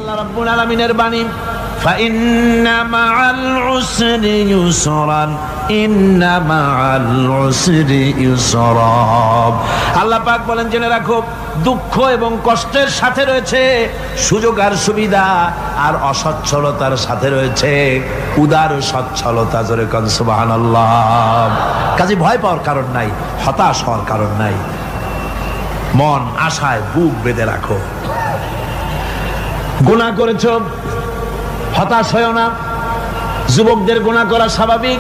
আল্লাহ রাব্বুল আলামিনের বাণী, ফাইন্না মাআল উসরি ইউসরান, ইন্না মাআল উসরি ইউসরা। আল্লাহ পাক বলেন, জেনে রাখো, দুঃখ এবং কষ্টের সাথে রয়েছে সুযোগ আর সুবিধা, আর অসচ্ছলতার সাথে রয়েছে উদার সচ্ছলতা। জোরে কোন সুবহানাল্লাহ। কাজে ভয় পাওয়ার কারণ নাই, হতাশ হওয়ার কারণ নাই, মন আশায় বুক বেঁধে রাখো। গুনাহ করেছো, হতাশ হয়ো না। যুবকদের গুনাহ করা স্বাভাবিক।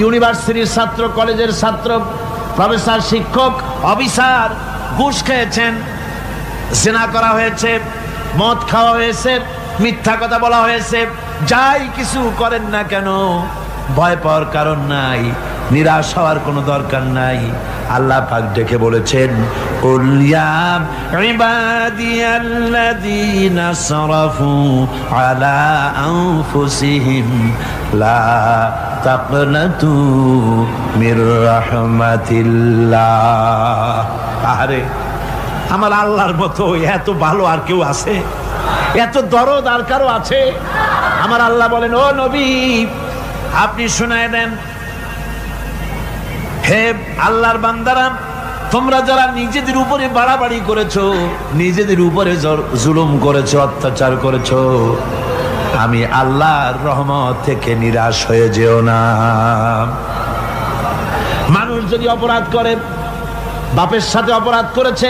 ইউনিভার্সিটির ছাত্র, কলেজের ছাত্র, প্রফেসর, শিক্ষক, অফিসার ঘুষ খেয়েছেন, জিনা করা হয়েছে, মদ খাওয়া হয়েছে, মিথ্যা কথা বলা হয়েছে, যাই কিছু করেন না কেন ভয় পাওয়ার কারণ নাই, নিরাশ হওয়ার কোনো দরকার নাই। আল্লাহ পাক ডেকে বলেছেন, কুল ইয়া ইবাদিয়াল্লাযীনা আসরাফু আলা আনফুসিহিম লা তাকনাতু মির রাহমাতিল্লাহ। আরে আমার আল্লাহর মতো এত ভালো আর কেউ আছে? এত দরদ আর কারো আছে? আমার আল্লাহ বলেন, ও নবী, আপনি শুনায় দেন, হে আল্লাহর বান্দারা, তোমরা যারা নিজেদের উপরে বাড়াবাড়ি করেছো, নিজেদের উপরে জুলুম করেছো, অত্যাচার করেছো, আমি আল্লাহর রহমত থেকে নিরাশ হয়ে যেও না। মানুষ যদি অপরাধ করে, বাপের সাথে অপরাধ করেছে,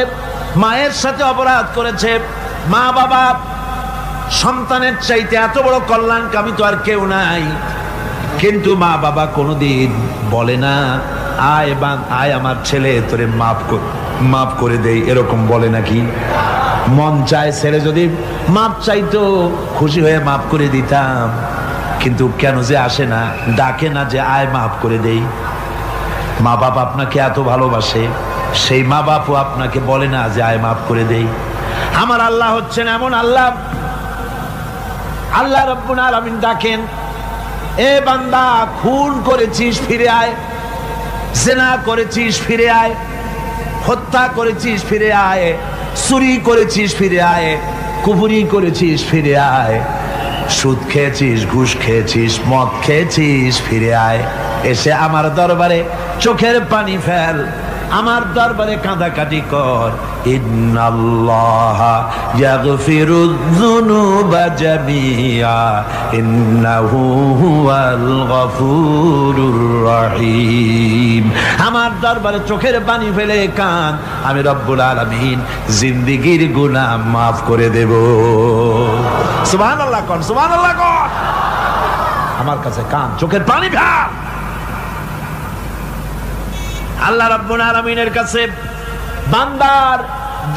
মায়ের সাথে অপরাধ করেছে, মা বাবা সন্তানের চাইতে এত বড় কল্যাণকামী তো আর কেউ নাই, কিন্তু মা বাবা কোনোদিন বলে না, আয় আমার ছেলে তোরে মাফ করে দেই, এরকম বলে নাকি? মন চায় ছেলে যদি মাপ চাইতো, খুশি হয়ে মাফ করে দিতাম, কিন্তু কেন যে আসে না, ডাকে না যে আয় মাফ করে দেই। মা বাপ আপনাকে এত ভালোবাসে, সেই মা বাপও আপনাকে বলে না যে আয় মাফ করে দেই। আমার আল্লাহ হচ্ছেন এমন আল্লাহ, আল্লাহ রাব্বুল আলামিন ডাকেন, এ বান্দা, খুন করেছিস ফিরে আয়, জিনা করেছিস ফিরে আয়, হত্যা করেছিস ফিরে আয়, চুরি করেছিস ফিরে আয়, কুফরি করেছিস ফিরে আয়, সুদ খেয়েছিস, ঘুষ খেয়েছিস, মদ খেয়েছিস ফিরে আয়, এসে আমার দরবারে চোখের পানি ফেল, আমার দরবারে কাঁদাকাটি কর। ইন্নাল্লাহা ইয়াগফিরুয যুনুবা জামিআ ইন্নাহু হুয়াল গফুরুর রহিম। আমার দরবারে চোখের পানি ফেলে কাঁদ, আমি রব্বুল আলামিন জিন্দেগীর গুনাহ মাফ করে দেব। সুবহানাল্লাহ কোন, সুবহানাল্লাহ কোন। আমার কাছে কাঁদ, চোখের পানি ফেল। আল্লাহ রাব্বুল আলামিনের কাছে বান্দার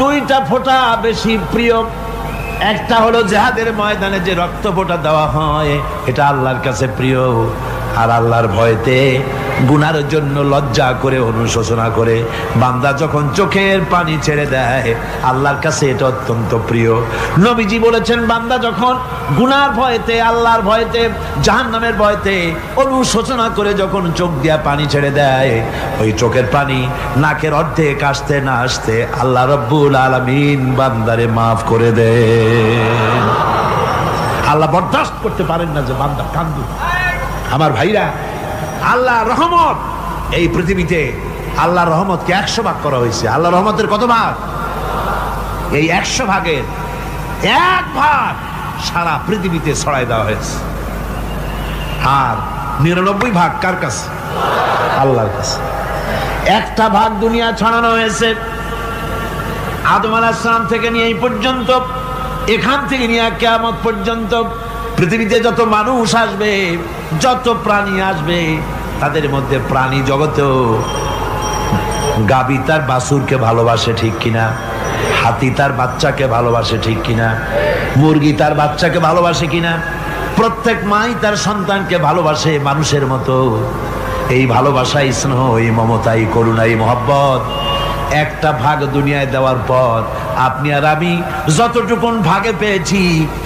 দুইটা ফোঁটা বেশি প্রিয়। একটা হলো জিহাদের ময়দানে যে রক্ত ফোঁটা দেওয়া হয়, এটা আল্লাহর কাছে প্রিয়। আর আল্লাহর ভয়তে গুনার জন্য লজ্জা করে, অনুশোচনা করে বান্দা যখন চোখের পানি ছেড়ে দেয়, আল্লাহর কাছে এটা অত্যন্ত প্রিয়। নবীজি বলেছেন, বান্দা যখন গুনার ভয়তে, আল্লাহর ভয়তে, জাহান্নামের ভয়তে অনুশোচনা করে যখন চোখ দিয়া পানি ছেড়ে দেয়, ওই চোখের পানি নাকের অর্ধেক আসতে না আসতে আল্লাহ রাব্বুল আলামিন বান্দারে মাফ করে দেন। আল্লাহ বরদাস্ত করতে পারেন না যে বান্দা কান্দু। আমার ভাইরা, আল্লাহ রহমত, এই পৃথিবীতে আল্লাহর রহমতকে 100 ভাগ করা হয়েছে। আল্লাহ রহমতের কত ভাগ? এই 100 ভাগের 1 ভাগ সারা পৃথিবীতে ছড়াই দেওয়া হয়েছে। আর 99 ভাগ কার কাছে? আল্লাহর কাছে। 1টা ভাগ দুনিয়া ছড়ানো হয়েছে আদম আলাইহিস সালাম থেকে নিয়ে এই পর্যন্ত, এখান থেকে নিয়ে কিয়ামত পর্যন্ত পৃথিবীতে যত মানুষ আসবে, যত প্রাণী আসবে, তাদের মধ্যে প্রাণী জগতেও গাভী তার বাছুরকে ভালোবাসে ঠিক কিনা, হাতি তার বাচ্চাকে ভালোবাসে ঠিক কিনা, মুরগি তার বাচ্চাকে ভালোবাসে কিনা, প্রত্যেক মাই তার সন্তানকে ভালোবাসে মানুষের মতো। এই ভালোবাসা, স্নেহ, এই মমতা, এই করুণা, এই মহব্বত একটা ভাগ দুনিয়ায় দেওয়ার পর আপনি আর আমি যতটুকুন ভাগে পেয়েছি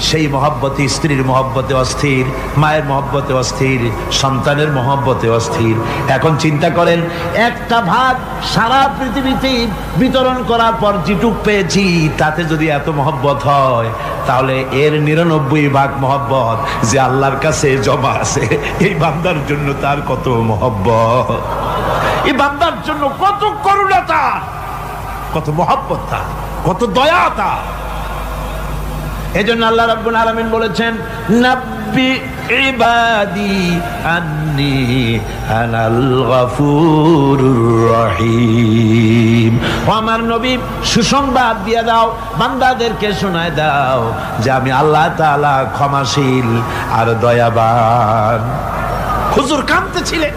সেই মহব্বতে, স্ত্রীর মহব্বতে অস্থির, মায়ের মহব্বতে অস্থির, সন্তানের মহব্বতে অস্থির। এখন চিন্তা করেন, একটা ভাগ সারা পৃথিবীতে বিতরণ করার পর যেটুক পেয়েছি তাতে যদি এত মহব্বত হয়, তাহলে এর 99 ভাগ মহব্বত যে আল্লাহর কাছে জমা আছে, এই বান্দার জন্য তার কত মহব্বত, এই বান্দার জন্য কত করুণা তার, কত মহব্বত তার, কত দয়া তার। এজন্য আল্লাহ রাব্বুল আলামিন বলেছেন, নাব্বি ইবাদি আন্নী আনাল গফুরুর রহিম। ও আমার নবী, সুসংবাদ দিয়ে দাও, বান্দাদেরকে শোনায় দাও যে আমি আল্লাহ তাআলা ক্ষমাশীল আর দয়াবান। হুজুর কাঁদতেছিলেন,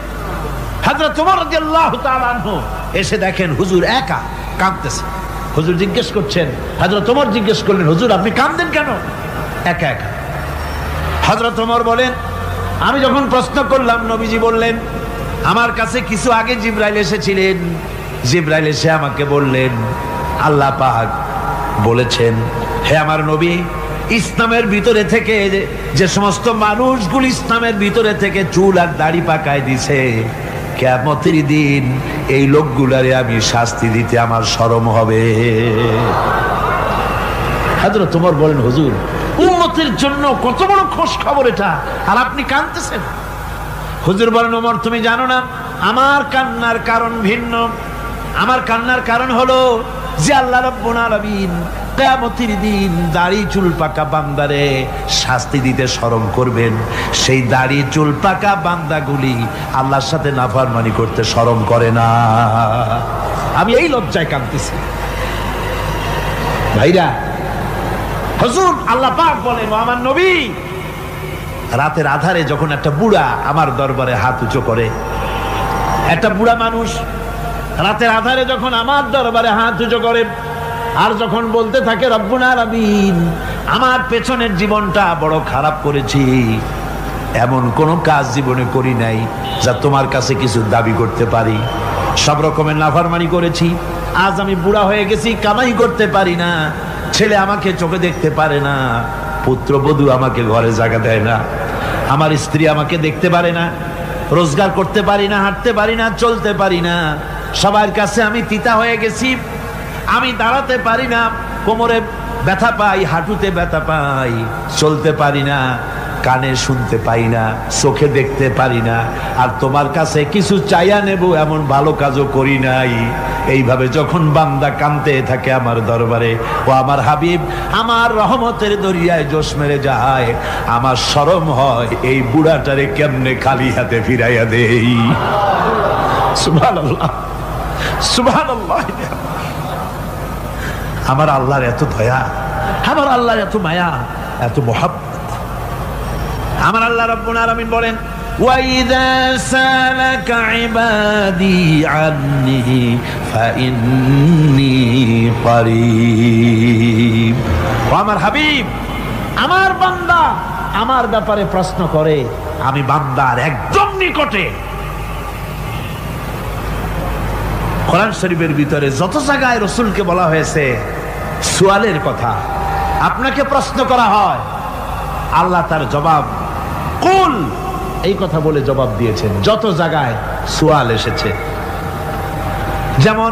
হযরত ওমর রাদিয়াল্লাহু তাআলা আনহু এসে দেখেন হুজুর একা কাঁদতেছে। হুজুর জিজ্ঞেস করছেন, হযরত ওমর জিজ্ঞেস করলেন, হুজুর আপনি কাঁদেন কেন একা একা? হযরত ওমর বলেন, আমি যখন প্রশ্ন করলাম নবীজি বললেন, আমার কাছে কিছু আগে জিবরাইল এসেছিলেন, জিবরাইল এসে আমাকে বললেন আল্লাহ পাক বলেছেন, হে আমার নবী, ইসলামের ভিতরে থেকে যে সমস্ত মানুষগুলো ইসলামের ভিতরে থেকে চুল আর দাড়ি পাকায় দিছে, কিয়ামতের দিন এই লোকগুলারে আমি শাস্তি দিতে আমার শরম হবে। হযরত ওমর বলেন, হুজুর উম্মতের জন্য কত বড় খোঁজ খবর এটা, আর আপনি কাঁদতেছেন। হুজুর বলেন, ওমর তুমি জানো না আমার কান্নার কারণ ভিন্ন। আমার কান্নার কারণ হলো যে আল্লাহ রাব্বুল আলামিন কিয়ামতের দিন দাড়ি চুল পাকা বান্দারে শাস্তি দিতে শরম করবেন, সেই দাড়ি চুল পাকা বান্দাগুলি আল্লাহর সাথে নাফরমানি করতে শরম করে না। আমি এই লজ্জায় কাঁদতেছি। ভাইরা, হুজুর আল্লাহ পাক বলেন, ও আমার নবী, রাতের আধারে যখন একটা বুড়া আমার দরবারে হাত উঁচু করে, একটা বুড়া মানুষ রাতের আধারে যখন আমার দরবারে হাত উঁচু করে আর যখন বলতে থাকে, রব্বুল আলামিন আমার পেছনের জীবনটা বড় খারাপ করেছি, এমন কোনো কাজ জীবনে করি নাই যা তোমার কাছে কিছু দাবি করতে পারি, সব রকমের নাফরমানি করেছি, আজ আমি বুড়া হয়ে গেছি, কামাই করতে পারি না, ছেলে আমাকে চোখে দেখতে পারে না, পুত্রবধূ আমাকে ঘরে জায়গা দেয় না, আমার স্ত্রী আমাকে দেখতে পারে না, রোজগার করতে পারি না, হাঁটতে পারি না, চলতে পারি না, সবার কাছে আমি তিতা হয়ে গেছি, আমি দাঁড়াতে পারি না, কোমরে ব্যথা পাই, হাঁটুতে ব্যথা পাই, চলতে পারি না, কানে শুনতে পাই না, চোখে দেখতে পারি না, আর তোমার কাছে কিছু চাইয়া নেব এমন ভালো কাজও করি নাই। এইভাবে যখন বান্দা কাঁদতে থাকে আমার দরবারে, ও আমার হাবিব আমার রহমতের দরিয়ায় জোশ মেরে যায়, আমার শরম হয় এই বুড়াটারে কেমনে খালি হাতে ফিরাইয়া দেই। সুবহানাল্লাহ, সুবহানাল্লাহ। আমার আল্লাহর এত দয়া, আমার আল্লাহর এত মায়া, এত মহব্বত। আমার আল্লাহ রাব্বুল আলামিন বলেন, ওয়াইযা সালাকা ইবাদি আন্নী ফাইন্নী করিব। ও আমার হাবিব, আমার বান্দা আমার ব্যাপারে প্রশ্ন করে, আমি বান্দার একদম নিকটে। কোরআন শরীফের ভিতরে যত জায়গায় রাসূলকে বলা হয়েছে সুয়ালের কথা, আপনাকে প্রশ্ন করা হয়, আল্লাহ তার জবাব কুল এই কথা বলে জবাব দিয়েছেন। যত জায়গায় সুয়াল এসেছে, যেমন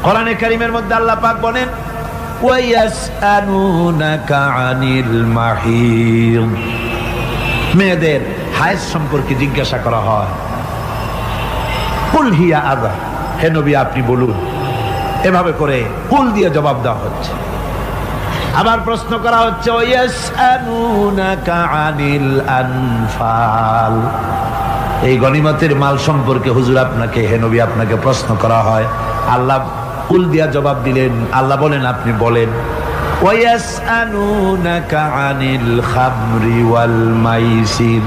কোরআনে কারীমের মধ্যে আল্লাহ পাক বলেন, ওয়ায়াসআলুনাকা আনিল মাহিদ, মেয়েদের হায়েজ সম্পর্কে জিজ্ঞাসা করা হয়, কুল হিয়া আযা, হে নবী আপনি বলুন। এভাবে করে কুল দিয়ে জবাব দেওয়া হচ্ছে। আবার প্রশ্ন করা হচ্ছে, ওয়ায়াসআলুনাকা আনিল আনফাল, এই গনিমতের মাল সম্পর্কে হুজুর আপনাকে, হে নবী আপনাকে প্রশ্ন করা হয়। আল্লাহ কুল দিয়া জবাব দিলেন, আল্লাহ বলেন আপনি বলেন। ওয়ায়াসআলুনাকা আনিল খামরি ওয়াল মাইসির,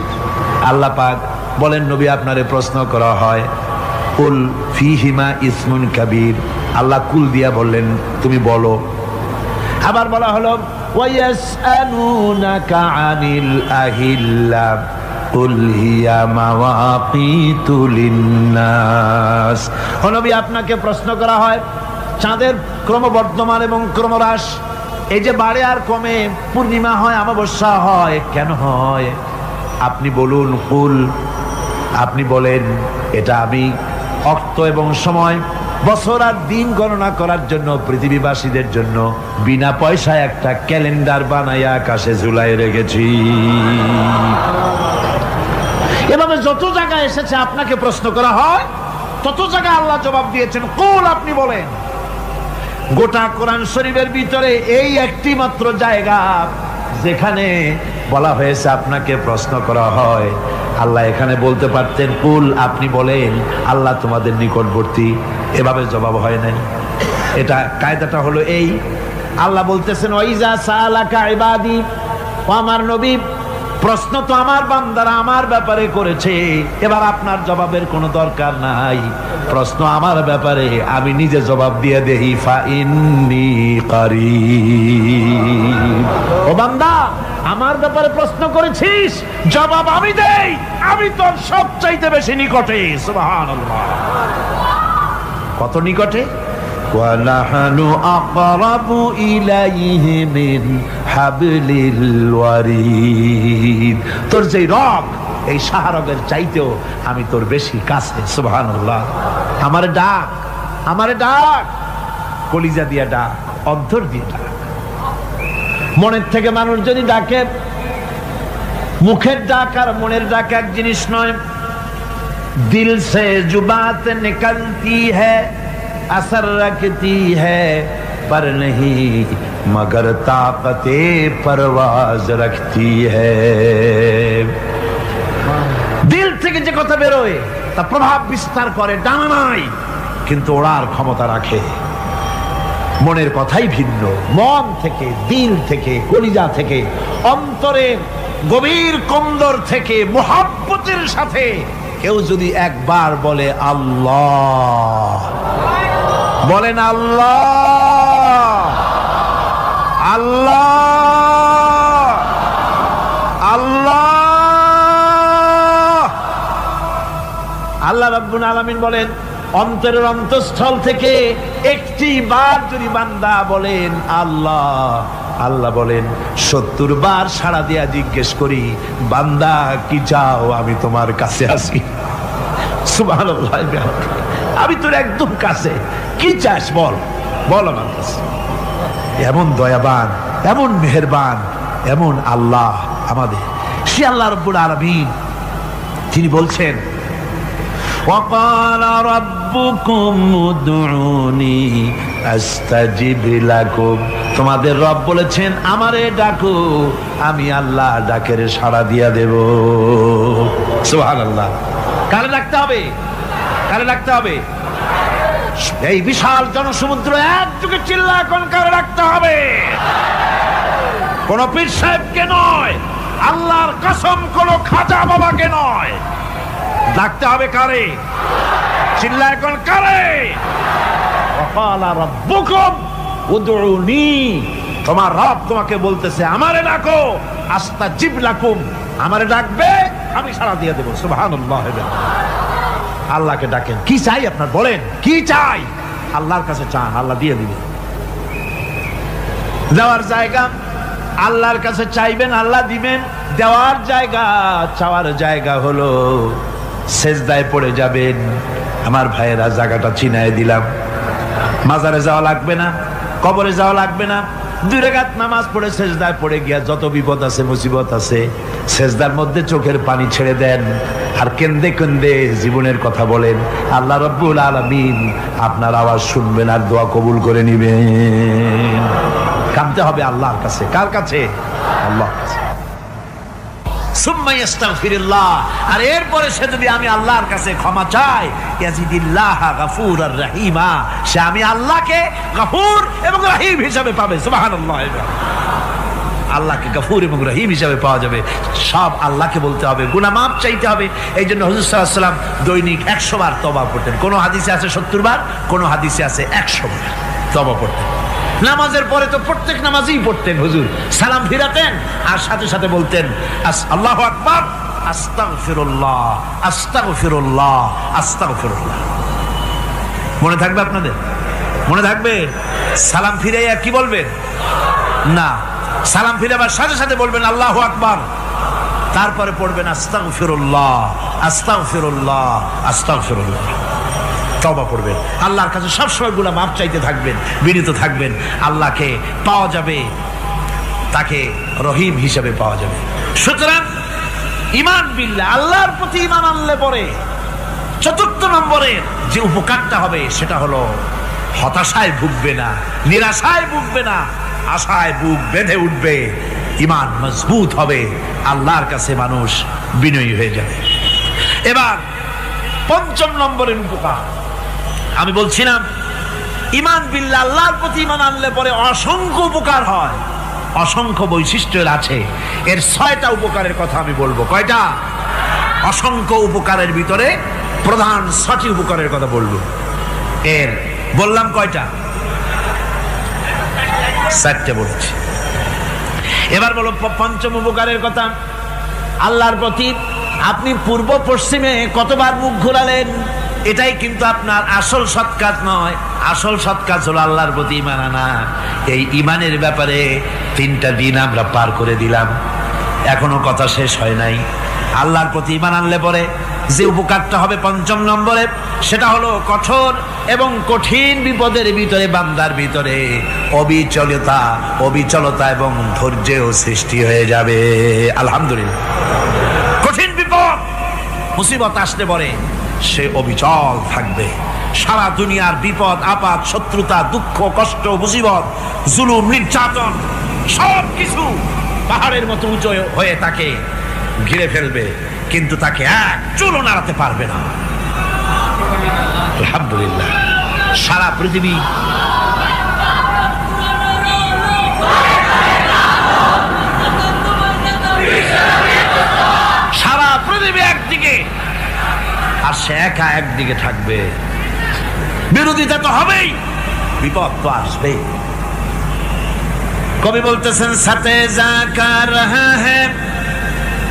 আল্লাহ পাক বলেন নবী আপনারে প্রশ্ন করা হয়, কুল ফিহিমা ইসমুন কাবীর, আল্লাহ কুল দিয়া বললেন তুমি বলো। আবার বলা হলো, ওয়ায়াসআলুনাকা আনিল আহিল্লা, কুল হিয়া মাওয়াকিতু লিন্নাস। ও নবী, আপনাকে প্রশ্ন করা হয় চাঁদের ক্রমবর্ধমান এবং ক্রমহ্রাস, এই যে বাড়ে আর কমে, পূর্ণিমা হয় অমাবস্যা হয়, কেন হয়? আপনি বলুন। কুল, আপনি বলেন, এটা আমি অক্ত এবং সময়, বছর আর দিন গণনা করার জন্য পৃথিবীবাসীদের জন্য বিনা পয়সায় একটা ক্যালেন্ডার বানাইয়া আকাশে ঝুলাই রেখেছি। এভাবে যত জায়গায় এসেছে আপনাকে প্রশ্ন করা হয়, তত জায়গায় আল্লাহ জবাব দিয়েছেন কুল, আপনি বলেন। গোটা কোরআন শরীফের ভিতরে এই একটি মাত্র জায়গা যেখানে বলা হয়েছে আপনাকে প্রশ্ন করা হয়। আল্লাহ এখানে বলতে পারতেন কুল, আপনি বলেন, আল্লাহ তোমাদের নিকটবর্তী, এভাবে জবাব হয় নাই। এটা কায়দাটা হলো এই, আল্লাহ বলতেছেন ওয়াইজা সালাকা ইবাদি, ও আমার নবী, প্রশ্ন তো আমার বান্দারা আমার ব্যাপারে করেছে, এবার আপনার জবাবের কোনো দরকার নাই। প্রশ্ন আমার ব্যাপারে, আমি নিজে জবাব দিয়ে দেই, ফা ইন্নী কারীব। ও বান্দা, আমার ব্যাপারে প্রশ্ন করেছিস, জবাব আমি দেই, আমি তোর সবচাইতে বেশি নিকটে। সুবহানাল্লাহ, কত নিকটে? وَنَحْنُ أَقْرَبُ إِلَيْهِ مِنْ حَبْلِ الْوَرِيدِ। তোর যে রগ, এই শাহরগের চাইতেও আমি তোর বেশি কাছে। সুবহানাল্লাহ। আমারে ডাক, আমারে ডাক, কলিজা দিয়া ডাক, অন্তর দিয়ে ডাক। মনের থেকে মানুষ যদি ডাকে, মুখের ডাক আর মনের ডাক এক জিনিস নয়। দিল সে জুবাত নিকলতি হ্যায়, असर रखती है पर नहीं मगर ताकते परवाज रखती है। दिल থেকে যে কথা বেরোয় তা প্রভাব বিস্তার করে, ডানা নাই কিন্তু ওড়ার ক্ষমতা রাখে। মনের কথাই ভিন্ন। মন থেকে, দিল থেকে, কলিজা থেকে, অন্তরের গভীর কন্দর থেকে মুহাব্বতের সাথে কেউ যদি একবার বলে আল্লাহ, বলেন আল্লাহ, আল্লাহ, আল্লাহ। আল্লাহ রাব্বুল আলামিন বলেন, অন্তরের অন্তঃস্থল থেকে একটি বার যদি বান্দা বলেন আল্লাহ, আল্লাহ বলেন 70 বার সাড়া দিয়া জিজ্ঞেস করি, বান্দা কি চাও, আমি তোমার কাছে আছি। সুবহানাল্লাহ, আমি তোর একদম কাছে, কি চাস বল, বল আমার কাছে। এমন দয়াবান, এমন মেহেরবান, এমন আল্লাহ আমাদের। সে আল্লাহ রাব্বুল আলামিন, তিনি বলছেন وَقَالَ رَبُّكُمْ উদউনি আস্তাজিব লাকুম। তোমাদের রব বলেছেন আমারে ডাকো, আমি আল্লাহ ডাকের সাড়া দিয়া দেব। সুবহানাল্লাহ। কারে ডাকতে হবে? কারে ডাকতে হবে? এই বিশাল জনসমুদ্র একযোগে চিল্লা এখন কারে ডাকতে হবে? কোন পীর সাহেবকে নয়, আল্লাহর কসম কোন খাজা বাবাকে নয়, ডাকতে হবে কারে? চিল্লা এখন কারে? ওয়াকালা রাব্বুকুম উদউনি, তোমার রব তোমাকে বলতেছে আমারে ডাকো, আস্তাজিব লাকুম, আমারে ডাকবে আমি সাড়া দিয়ে দেব। সুবহানাল্লাহ। আল্লাহকে ডাকেন, কি চাই আপনার বলেন, কি চাই? আল্লাহর কাছে চান, আল্লাহ দিয়ে দিবেন। দেওয়ার জায়গা আল্লাহর কাছে চাইবেন, আল্লাহ দিবেন। দেওয়ার জায়গা, চাওয়ার জায়গা হলো সেজদায় পড়ে যাবেন। আমার ভাইয়েরা, জায়গাটা চিনায় দিলাম। মাজারে যাওয়া লাগবে না, কবরে যাওয়া লাগবে না। 2 রাকাত নামাজ পড়ে সেজদায় পড়ে গিয়া যত বিপদ আছে, মুসিবত আছে, সেজদার মধ্যে চোখের পানি ছেড়ে দেন আর কেন্দে কেন্দে জীবনের কথা বলেন। আল্লাহ রাব্বুল আলামিন আপনার আওয়াজ শুনবেন আর দোয়া কবুল করে নিবেন। কাঁদতে হবে আল্লাহর কাছে। কার কাছে? আল্লাহর কাছে। সুম্মা ইস্তাগফিরুল্লাহ, আর এরপরে সে যদি আমি আল্লাহর কাছে ক্ষমা চাই, ইয়াজিদিল্লাহ গফুরার রহিমা, সে আমি আল্লাহকে গফুর এবং রহিম হিসাবে পাবে। সুবহানাল্লাহ। আল্লাহকে গফুর এবং রহিম হিসাবে পাওয়া যাবে। সব আল্লাহকে বলতে হবে, গুনাহ মাফ চাইতে হবে। এই জন্য হুজুর সাল্লাল্লাহু আলাইহি ওয়াসাল্লাম দৈনিক 100 বার তওবা করতেন। কোন হাদিসে আছে 70 বার, কোন হাদিসে আছে 100 বার তওবা করতেন। নামাজের পরে তো প্রত্যেক নামাজই পড়তেন হুজুর, সালাম ফিরাতেন আর সাথে সাথে বলতেন আল্লাহু আকবার, আস্তাগফিরুল্লাহ, আস্তাগফিরুল্লাহ, আস্তাগফিরুল্লাহ। মনে থাকবে আপনাদের? মনে থাকবে? সালাম ফিরাইয়া কি বলবেন? না, সালাম ফিরাবার সাথে সাথে বলবেন আল্লাহু আকবার, তারপরে পড়বেন আস্তাগফিরুল্লাহ, আস্তাগফিরুল্লাহ, আস্তাগফিরুল্লাহ। তওবা করবেন, আল্লাহর কাছে সবসময় গুনাহ মাফ চাইতে থাকবেন, বিনীত থাকবেন। আল্লাহকে পাওয়া যাবে, তাকে রহিম হিসেবে পাওয়া যাবে। সুতরাং ঈমান বিল্লাহ, আল্লাহর প্রতি ঈমান আনলে পরে চতুর্থ নম্বরের যে উপকারটা হবে সেটা হলো হতাশায় ভুগবে না, নিরাশায় ভুগবে না, আশায় বুক বেঁধে উঠবে, ঈমান মজবুত হবে, আল্লাহর কাছে মানুষ বিনয়ী হয়ে যাবে। এবার পঞ্চম নম্বরের উপকার আমি বলছিলাম, ঈমান বিল্লাহ, আল্লাহর প্রতি ঈমান আনলে পরে অসংখ্য উপকার হয়, অসংখ্য বৈশিষ্ট্য আছে। এর 6টা উপকারের কথা আমি বলবো। কয়টা? অসংখ্য উপকারের ভিতরে প্রধান 6টি উপকারের কথা বলবো। এর বললাম কয়টা? 4টে বলছি। এবার বলো পঞ্চম উপকারের কথা। আল্লাহর প্রতি আপনি পূর্ব পশ্চিমে কতবার মুখ ঘোরালেন, এটাই কিন্তু আপনার আসল সৎ কাজ নয়। আসল সৎ কাজ হলো আল্লাহর প্রতি ঈমান আনা। এই ঈমানের ব্যাপারে 3টা দিন আমরা পার করে দিলাম, এখনো কথা শেষ হয় নাই। আল্লাহর প্রতি ঈমান আনলে পরে যে উপকারটা হবে পঞ্চম নম্বরে, সেটা হলো কঠোর এবং কঠিন বিপদের ভিতরে বান্দার ভিতরে অবিচলতা এবং ধৈর্যের সৃষ্টি হয়ে যাবে। আলহামদুলিল্লাহ। কঠিন বিপদ মুসিবত আসলে পরে সে অবিচল থাকবে। সারা দুনিয়ার বিপদ আপদ, শত্রুতা, দুঃখ, কষ্ট, মুসিবত, জুলুম, নির্যাতন সবকিছু পাহাড়ের মতো উঁচু হয়ে তাকে ঘিরে ফেলবে, কিন্তু তাকে এক চুলও নাড়াতে পারবে না। আলহামদুলিল্লাহ। সারা পৃথিবী একদিকে আর সে একা একদিকে থাকবে। বিরোধিতা তো হবেই, বিপদ তো আসবে। কবি বলতেছেন, সাথে জাকা রহা হ্যায়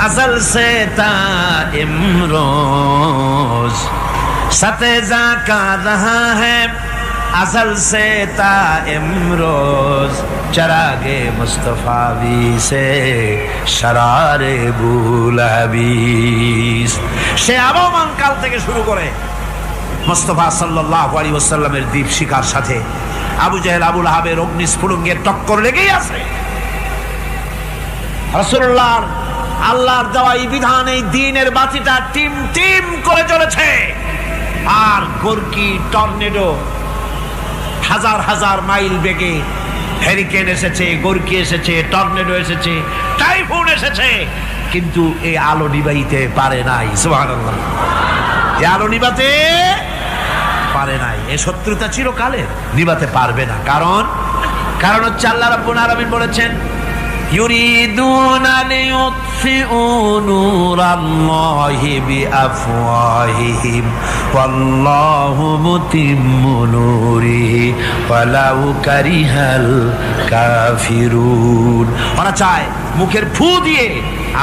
अज़ल से ता इमरोज, सते जाका रहा है अज़ल से ता इमरोज, चरागे मुस्तफावी से शरारे बुलहबीस। সে আবহমান কাল থেকে শুরু করে মুস্তাফা সাল্লাল্লাহু আলাইহি ওয়াসাল্লামের দীপ শিখার সাথে আবু জাহেল, আবু লাহাবের অগ্নিস্ফুলিঙ্গের টক্কর লেগেই আছে। রাসূলুল্লাহর আল্লাহর দেওয়া এই বিধান, এই দ্বীনের বাতিটা টিম টিম করে চলেছে। আর গর্কি, টর্নেডো, হাজার হাজার মাইল বেগে হেরিকেন এসেছে, গর্কি এসেছে, টর্নেডো এসেছে, টাইফুন এসেছে, কিন্তু এই আলো নিবাইতে পারে নাই। সুবহানাল্লাহ। এই আলো নিবাতে পারে নাই। এই শত্রুতা চিরকালের, নিবাতে পারবে না। কারণ হচ্ছে আল্লাহ রাব্বুল আলামিন বলেছেন, ইউরিদুনা লিইউতফিউ নূরাল্লাহি বিআফওয়াহিহিম ওয়াল্লাহু মুতিম্মু নূরিহি ওয়ালাউ কারিহাল কাফিরুন। ওরা চায় মুখের ফু দিয়ে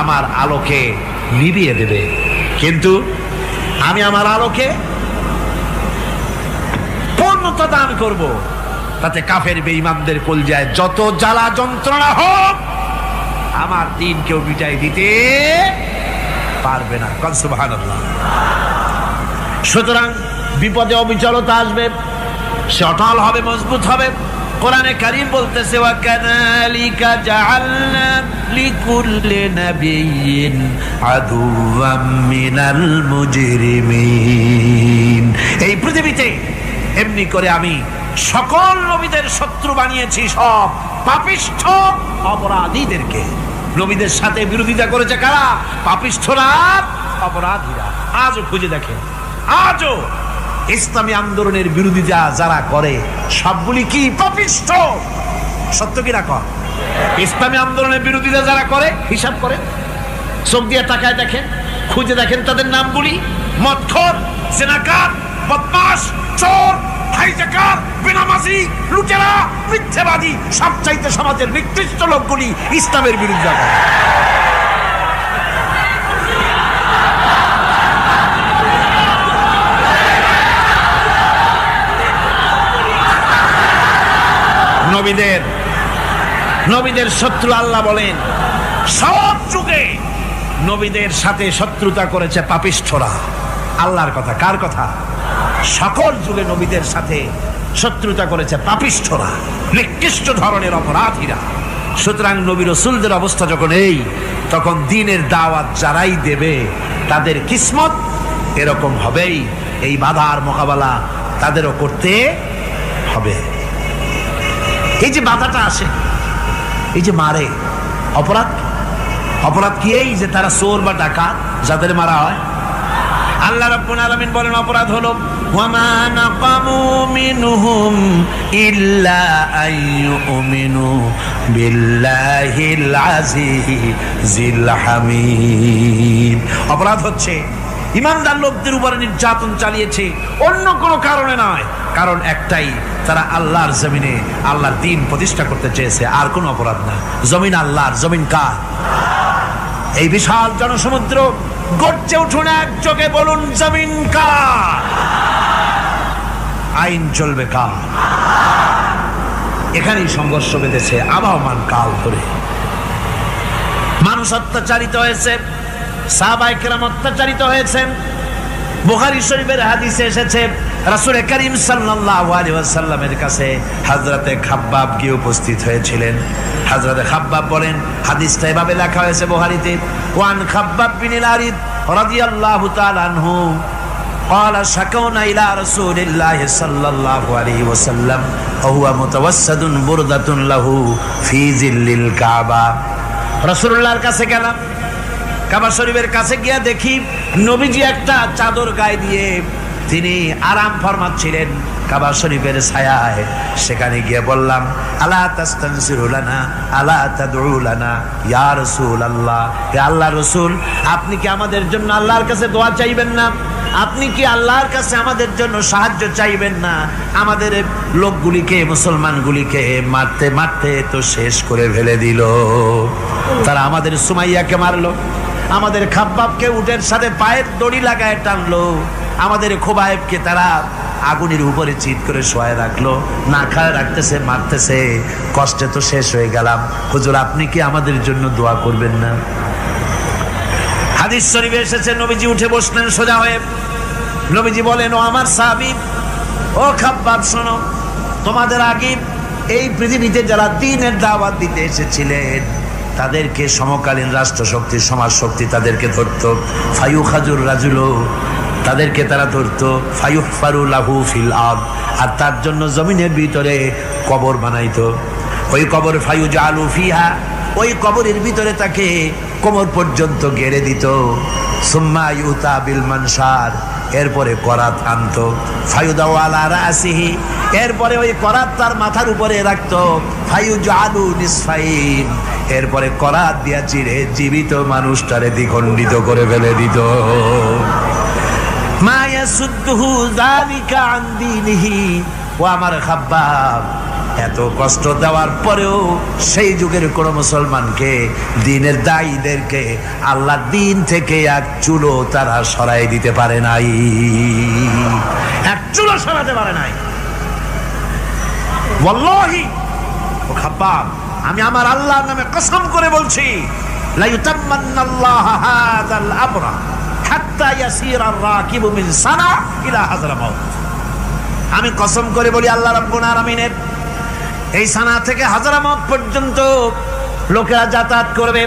আমার আলোকে নিভিয়ে দেবে, কিন্তু আমি আমার আলোকে পূর্ণতা দান করব। তাতে কাফের বেঈমানদের কলজায় যত জ্বালা যন্ত্রণা হোক, আমার দ্বীন কেউ মিটাই দিতে পারবে না। সুবহানাল্লাহ। সুতরাং বিপদে অবিচলতা আসবে, সে অটল হবে, মজবুত হবে। কোরআনে কারীম বলতেছে, ওয়া কাযালিকা জাআলনা লিকুল্লি নাবিয়্যিন আদুওয়াম মিনাল মুজরিমিন। এই পৃথিবীতে এমনি করে আমি সকল নবীদের শত্রু বানিয়েছি, সব পাপিষ্ঠ অপরাধীদেরকে। নবীদের সাথে বিরোধিতা করেছে কারা? পাপিষ্ঠরা, অপরাধীরা। আজও খুঁজে দেখেন, আজও ইসলামী আন্দোলনের বিরোধিতা যারা করে সবগুলি কি? পাপিষ্ঠ। সত্য কি না কর? ইসলামী আন্দোলনের বিরোধিতা যারা করে হিসাব করে, চোখ দিয়ে তাকায় দেখেন, খুঁজে দেখেন তাদের নামগুলি। মদখোর, জিনাকার, বদমাশ, চোর, হাইজাকার, বেনামাজি, লুটেরা, মিথ্যাবাদী, সবচাইতে সমাজের নিকৃষ্ট লোকগুলি ইসলামের বিরুদ্ধে করে। নবীদের শত্রু আল্লাহ বলেন সব যুগে নবীদের সাথে শত্রুতা করেছে পাপিষ্ঠরা। আল্লাহর কথা, কার কথা? সকল যুগে নবীদের সাথে শত্রুতা করেছে পাপিষ্ঠরা, নিকৃষ্ট ধরনের অপরাধীরা। সুতরাং নবী রাসূলদের অবস্থা যখন এই, তখন দ্বীনের দাওয়াত যারাই দেবে তাদের কিসমত এরকম হবেই। এই বাধার মোকাবেলা তাদেরও করতে হবে। এই যে বাধাটা আসে, এই যে মারে, অপরাধ কি? এই যে তারা চোর বা ডাকাত যাদের মারা হয়। আল্লাহ রাব্বুল আলামিন বলেন অপরাধ হলো ওয়ামা নাকামু মিনহুম ইল্লা আইয়ুমিনু বিল্লাহিল আজিজিল হামিদ। অপরাধ হচ্ছে ইমানদার লোকদের উপরে নির্যাতন চালিয়েছে, অন্য কোনো কারণে নয়। কারণ একটাই, তারা আল্লাহর জমিনে আল্লাহর দ্বীন প্রতিষ্ঠা করতে চেয়েছে, আর কোনো অপরাধ না। জমিন আল্লাহর, জমিন কার? এই বিশাল জনসমুদ্র গর্জে উঠুন একযোগে, বলুন জমিন কার? আইন চলবে কার? এখানেই সংঘর্ষ বেঁধেছে আবহমান কাল ধরে। মানুষ অত্যাচারিত হয়েছে, সাহাবায়ে কেরাম অত্যাচারিত হয়েছেন। বুখারী শরীফের হাদিসে এসেছে রাসূল করিম সাল্লাল্লাহু আলাইহি ওয়াসাল্লামের কাছে হযরতে খাব্বাব গিয়ে উপস্থিত হয়েছিলেন। হযরতে খাব্বাব বলেন, হাদিসটা এভাবে লেখা হয়েছে বুখারীতে, ওয়ান খাব্বাব বিন আরিদ রাদিয়াল্লাহু তাআলা আনহু قال شكونا إلى رسول الله صلى الله عليه وسلم وهو متوسد بردة له في ظل الكعبة। রাসূলুল্লাহর কাছে গেলাম, কাবা শরীফের কাছে গিয়া দেখি নবীজি একটা চাদর গায়ে দিয়ে তিনি আরাম ফরমাচ্ছিলেন কাবা শরীফের ছায়ায়। সেখানে গিয়ে বললাম, আলা তাস্তানসিরু লানা আলা তাদউ লানা ইয়া রাসূলুল্লাহ, হে আল্লাহর রাসূল, আপনি কি আমাদের জন্য আল্লাহর কাছে দোয়া চাইবেন না? আপনি কি আল্লাহর কাছে আমাদের জন্য সাহায্য চাইবেন না? আমাদের লোকগুলিকে, মুসলমানগুলিকে মারতে মারতে তো শেষ করে ফেলে দিল। তারা আমাদের সুমাইয়াকে মারলো, আমাদের খাব্বাবকে উটের সাথে পায়ের দড়ি লাগায় টানলো, আমাদের খোবায়েবকে তারা আগুনের উপরে চিৎ করে শোয়ায় রাখলো, না খায় রাখতেছে, মারতেছে। কষ্টে তো শেষ হয়ে গেলাম, হুজুর আপনি কি আমাদের জন্য দোয়া করবেন না? হাদিস শরীফে এসেছে নবীজি উঠে বসলেন সোজা হয়ে। নবীজি বলেন, ও আমার সাহাবী, ও খাব্বাব শোনো, তোমাদের আগে এই পৃথিবীতে যারা দ্বীনের দাওয়াত দিতে এসেছিলেন তাদেরকে সমকালীন রাষ্ট্রশক্তি, সমাজ শক্তি তাদেরকে ধরতো। ফায়ুখাজুর রাজুলো, তাদেরকে তারা ধরতো। ফায়ুহফারু লাহু ফিল আরদ, আর তার জন্য জমিনের ভিতরে কবর বানাইতো। ওই কবর ফায়ুজালু ফিহা, ওই কবরের ভিতরে তাকে কোমর পর্যন্ত গেড়ে দিত। সুম্মা ইউতা বিল মানশার, এরপরে করাত আনতো। ফায়ুদাউ আলা রাসিহি, এরপরে ওই করাত তার মাথার উপরে রাখতো। ফায়ুজালু নিসফাইন, এরপরে করাত দিয়া চিরে জীবিত মানুষটারে দ্বিখণ্ডিত করে ফেলে দিত। মা ইয়াসুদ্দুহু যালিকা আন দীনিহি, ও আমার খাব্বাব, এত কষ্ট দেওয়ার পরেও সেই যুগের কোন মুসলমানকে, দ্বীনের দায়ীদেরকে আল্লাহর দ্বীন থেকে এক চুলো তারা সরাই দিতে পারে নাই, এক চুলো সরাতে পারে নাই। ওয়াল্লাহি, ও খাব্বাব, আমি আমার আল্লাহর নামে কসম করে বলছি, লা ইউতাম্মান্নাল্লাহু হাযাল আমরা হাত্তা ইয়াসিরা আর-রাকিবু মিন সানা ইলা হাযরামাউত। আমি কসম করে বলি আল্লাহ রাব্বুল আলামিনের এই সানা থেকে হাযরামাউত পর্যন্ত লোকেরা যাতায়াত করবে,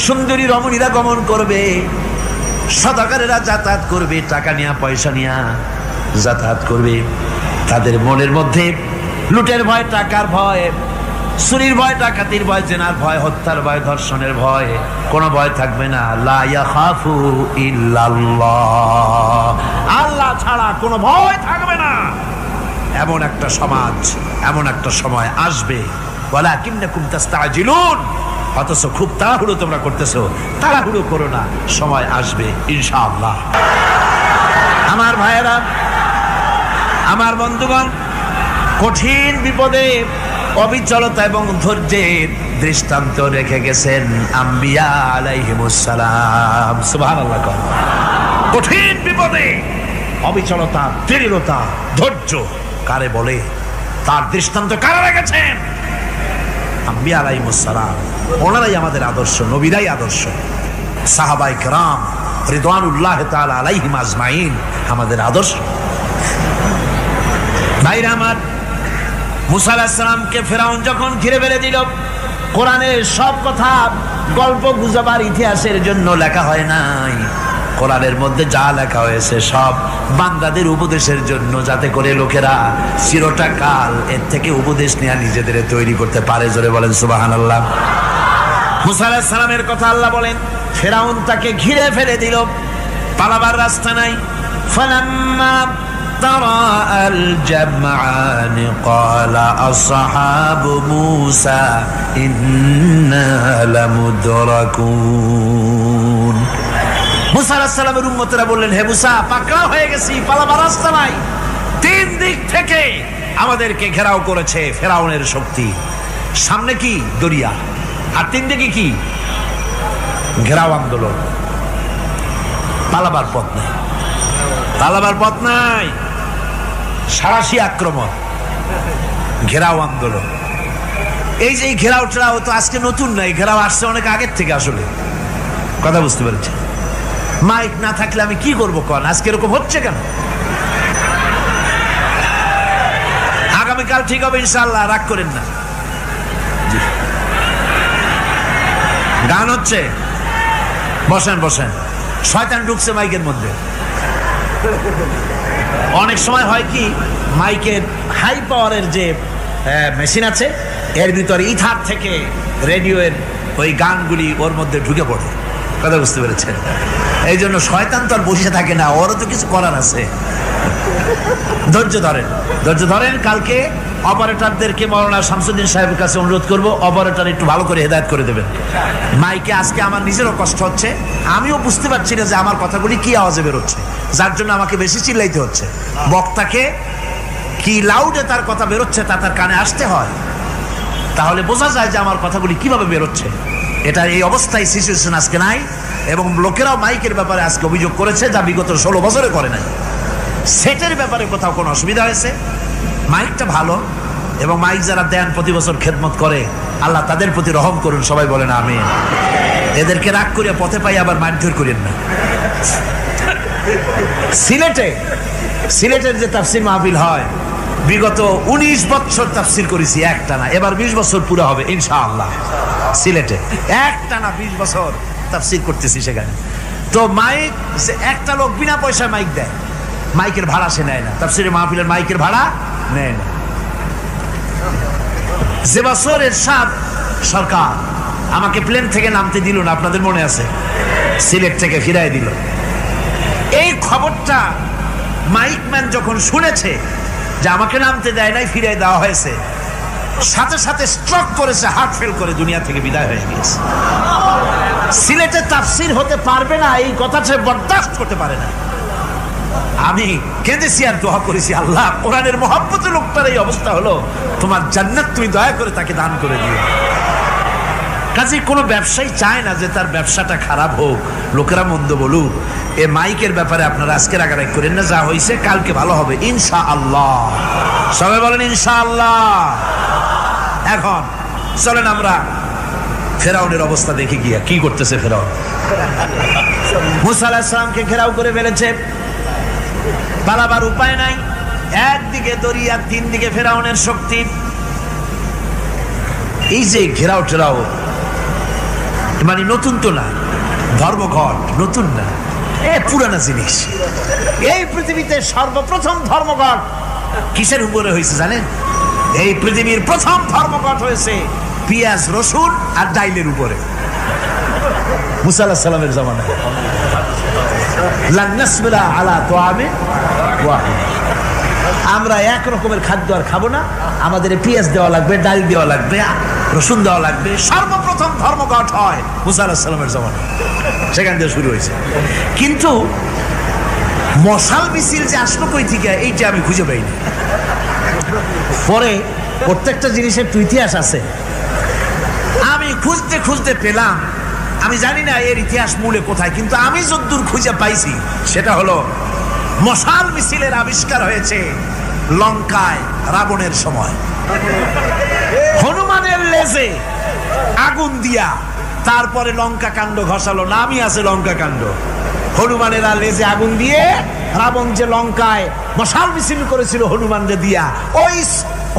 সুন্দরী রমণীরা গমন করবে, সদাগরেরা যাতায়াত করবে, টাকা নিয়া পয়সা নিয়া যাতায়াত করবে। তাদের মনের মধ্যে লুটের ভয়, টাকার ভয়, চুরির ভয়, ডাকাতির ভয়, জেনার ভয়, হত্যার ভয়, ধর্ষণের ভয়, কোনো ভয় থাকবে না। লা ইয়াখাফু ইল্লাল্লাহ, আল্লাহ ছাড়া কোনো ভয় থাকবে না। এমন একটা সমাজ, এমন একটা সময় আসবে। ওয়ালাকিন্নাকুম তাস্তাজিলুন, অথচ খুব তাড়াহুড়ো তোমরা করতেছো। তাড়াহুড়ো করো না, সময় আসবে ইনশাআল্লাহ। আমার ভাইয়েরা, আমার বন্ধুগণ, কঠিন বিপদে অবিচলতা এবং ধৈর্যের দৃষ্টান্ত রেখে গেছেন আম্বিয়া আলাইহিমুস সালাম। সুবহানাল্লাহ। কঠিন বিপদে অবিচলতা, দৃঢ়তা, ধৈর্য কারে বলে, তার দৃষ্টান্ত কারা রেখেছেন? আম্বিয়া আলাইহিস সালাম, ওনারাই আমাদের আদর্শ, নবীরাই আদর্শ। সাহাবায়ে কেরাম রিদওয়ানুল্লাহ তাআলা আলাইহিম আজমাইন আমাদের আদর্শ। ভাইরা আমার, মুসা আলাইহিস সালামকে ফেরাউন যখন ঘিরে ফেলে দিল, কোরআনের সব কথা গল্প গুজবার ইতিহাসের জন্য লেখা হয় নাই। কোরআনের মধ্যে যা লেখা হয়েছে সব বান্দাদের উপদেশের জন্য, যাতে করে লোকেরা চিরটা কাল এর থেকে উপদেশ নেওয়া নিজেদের তৈরি করতে পারে। জোরে বলেন সুবহানাল্লাহ। মুসা আলাইহিস সালামের কথা আল্লাহ বলেন, ফেরাউন তাকে ঘিরে ফেলে দিল, পালাবার রাস্তা নাই। ফালাম্মা ترى الجمعان قال أصحاب موسى إنا لمدركون। মুসা আলাইহিস সালামের উম্মতেরা বললেন, হে মুসা, পাকড়াও হয়ে গেছি, পালাবার রাস্তা নাই। তিন দিক থেকে আমাদেরকে ঘেরাও করেছে ফেরাউনের শক্তি। সামনে কি দরিয়া, আর তিন দিকে কি ঘেরাও আন্দোলন। পালাবার পথ নাই, পালাবার পথ নাই। সারাশি আক্রমণ, ঘেরাও আন্দোলন। এই যে ঘেরাও টেরাও তো আজকে নতুন নাই, ঘেরাও আসছে অনেক আগের থেকে। আসলে কথা বুঝতে পেরেছি। মাইক না থাকলে আমি কি করবো কোন? আজকে এরকম হচ্ছে কেন? আগামীকাল ঠিক হবে ইনশাআল্লাহ, রাগ করেন না। গান হচ্ছে, বসেন বসেন। শয়তান ঢুকছে মাইকের মধ্যে। অনেক সময় হয় কি, মাইকের হাই পাওয়ারের যে মেশিন আছে, এর ভিতরে ইথার থেকে রেডিওর ওই গানগুলি ওর মধ্যে ঢুকে পড়ে। কথা বুঝতে পেরেছেন? এই জন্য শয়তান তো আর বসে থাকে না, ওরও তো কিছু করার আছে। ধৈর্য ধরেন, ধৈর্য ধরেন। কালকে অপারেটরদেরকে মাওলানা শামসুদ্দিন সাহেবের কাছে অনুরোধ করব, অপারেটর একটু ভালো করে হেদায়েত করে দেবেন। মাইকে আজকে আমার নিজেরও কষ্ট হচ্ছে, আমিও বুঝতে পারছি না যে আমার কথাগুলি কি আওয়াজে বেরোচ্ছে, যার জন্য আমাকে বেশি চিল্লাইতে হচ্ছে। বক্তাকে কি লাউডে তার কথা বেরোচ্ছে তা তার কানে আসতে হয়, তাহলে বোঝা যায় যে আমার কথাগুলি কিভাবে বেরোচ্ছে। এটা এই অবস্থায় সিচুয়েশন আজকে নাই, এবং লোকেরাও মাইকের ব্যাপারে আজকে অভিযোগ করেছে, যা বিগত 16 বছরে করে নাই। সেটের ব্যাপারে কোথাও কোনো অসুবিধা হয়েছে? মাইকটা ভালো, এবং মাইক যারা দেন প্রতি বছর খেদমত করে, আল্লাহ তাদের প্রতি রহম করুন। সবাই বলেন আমিন। এদেরকে রাগ করে পথে পাই আবার মারধর করেন না। সিলেটের যে তাফসির মাহফিল হয়, বিগত 19 বছর তাফসির করেছি একটানা, এবার 20 বছর পুরো হবে ইনশাআল্লাহ। সিলেটে একটানা 20 বছর তাফসির করতেছি সেখানে। তো মাইক, একটা লোক বিনা পয়সায় মাইক দেয়, মাইকের ভাড়া সে নেয় না। তাফসিরের মাহফিলের মাইকের ভাড়া নেয় না। যে বছর এরশাদ সরকার আমাকে প্লেন থেকে নামতে দিল না, আপনাদের মনে আছে? সিলেট থেকে ফিরাই দিল। এই খবরটা মাইকম্যান যখন শুনেছে যে আমাকে নামতে দেয় নাই, ফিরাই দেওয়া হয়েছে, সাথে সাথে স্ট্রোক করেছে, হার্ট ফেল করে দুনিয়া থেকে বিদায় হয়ে গিয়েছে। সিলেটে তাফসির হতে পারবে না, এই কথা সে বরদাস্ত করতে পারে না। আমি কেঁদেছি আর দোয়া করেছি, আল্লাহ, কোরআনের মহব্বতের লোকটার এই অবস্থা হলো, তোমার জান্নাত তুমি দয়া করে তাকে দান করে দিও। কাজে কোনো ব্যবসায়ী চায় না যে তার ব্যবসাটা খারাপ হোক, লোকেরা মন্দ বলুক। এ মাইকের ব্যাপারে আপনারা আজকে রাগারাগ করেন না, যা হয়েছে কালকে ভালো হবে ইনশাআল্লাহ। সবাই বলেন ইনশাআল্লাহ। এখন চলেন আমরা ফেরাউনের অবস্থা দেখে গিয়া কি করতেছে ফেরাউন। মুসা আলাইহিস সালামকে ঘেরাও করে ফেলেছে, পালাবার উপায় নাই। একদিকে দরিয়া, তিন দিকে ফেরাউনের শক্তি। এই যে ঘেরাও টেরাও মানে নতুন তো না, ধর্মঘট নতুন না, পুরানা জিনিস। এই পৃথিবীতে সর্বপ্রথম ধর্মঘট কিসের উপরে হয়েছে জানেন? এই পৃথিবীর প্রথম ধর্মঘট হয়েছে পেঁয়াজ, রসুন আর ডাইলের উপরে, মুসা আলাইহিস সালামের জামানায়। লান নাসবিরা আলা তাআমিন ওয়াহিদ, আমরা এক রকমের খাদ্য আর খাবো না, আমাদের পেঁয়াজ দেওয়া লাগবে, ডাল দেওয়া লাগবে, রসুন দেওয়া লাগবে। সর্বপ্রথম ধর্মঘট হয় মুসা আলাইহিস সালামের জামানায়, সেখান থেকে শুরু হয়েছে। কিন্তু মশাল মিছিল যে আসলো কই থেকে, এইটা আমি খুঁজে পাইনি। পরে প্রত্যেকটা জিনিসের তো ইতিহাস আছে, আমি খুঁজতে খুঁজতে পেলাম। আমি জানি না এর ইতিহাস মূলে কোথায়, কিন্তু আমি যতদূর খুঁজে পাইছি সেটা হলো মশাল মিছিলের আবিষ্কার হয়েছে লঙ্কায় রাবণের সময়। হনুমানের লেজে আগুন দিয়া তারপরে লঙ্কা কাণ্ড ঘষালো, নামই আছে লঙ্কা কাণ্ড। হনুমানেরা লেজে আগুন দিয়ে রাবণ যে লঙ্কায় মশাল মিছিল করেছিল হনুমানকে দিয়া, ওই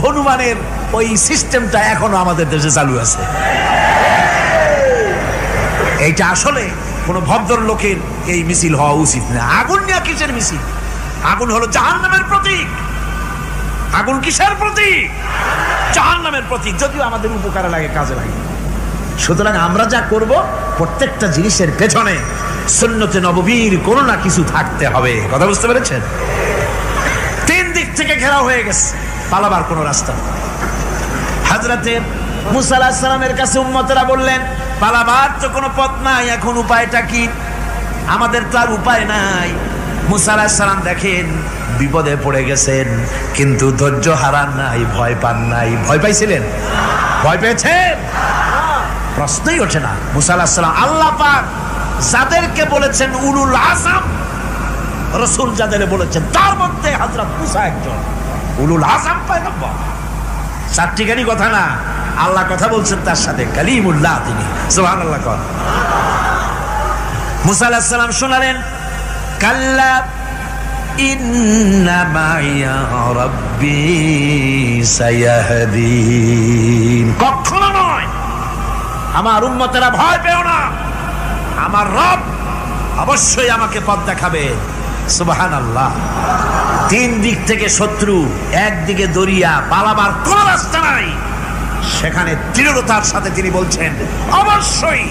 হনুমানের ওই সিস্টেমটা এখনো আমাদের দেশে চালু আছে। এইটা আসলে কোন ভদ্র লোকের এই মিছিল হওয়া উচিত না। আগুন নিয়ে কিসের মিছিল? আগুন হলো জাহান্নামের প্রতীক। আগুন কিসের প্রতীক? জাহান্নামের প্রতীক। যদিও আমাদের উপকারে লাগে, কাজে লাগে। সুতরাং আমরা যা করব প্রত্যেকটা জিনিসের পেছনে সুন্নতে নববীর কোনো না কিছু থাকতে হবে। কথা বুঝতে পেরেছেন? তিন দিক থেকে ঘেরাও হয়ে গেছে, পালাবার কোনো রাস্তা নেই। হযরতে মুসা আলাইহিস সালামের কাছে উম্মতেরা বললেন, পালাবার তো কোনো পথ নাই, এখন উপায়টা কি? আমাদের তো আর উপায় নাই। মুসা আলাইহিস সালাম দেখেন বিপদে পড়ে গেছেন, কিন্তু ধৈর্য হারান নাই, ভয় পান নাই। ভয় পাইছিলেন? ভয় পেয়েছেন? প্রশ্নই ওঠে না। মুসা আলাইহিস সালাম আল্লাহ পাক যাদেরকে বলেছেন উলুল আযম, রাসূল যাদের বলেছেন তার মধ্যে হযরত মুসা একজন উলুল আযম পয়গম্বর। চারটিখানি কথা না, আল্লাহ কথা বলছেন তার সাথে, কালিমুল্লাহ তিনি। সুবহানাল্লাহ। কর মুসা আলাইহিস সালাম শোনালেন, কাল্লা ইন্না মাইয়া রাব্বি সায়াহদিন। কখনো নয়, আমার উম্মতেরা ভয় পেও না, আমার রব অবশ্যই আমাকে পথ দেখাবে। সুবহানাল্লাহ। তিন দিক থেকে শত্রু, একদিকে দরিয়া, পালাবার কোন রাস্তা নাই। সেখানে দৃঢ়তার সাথে তিনি বলছেন, অবশ্যই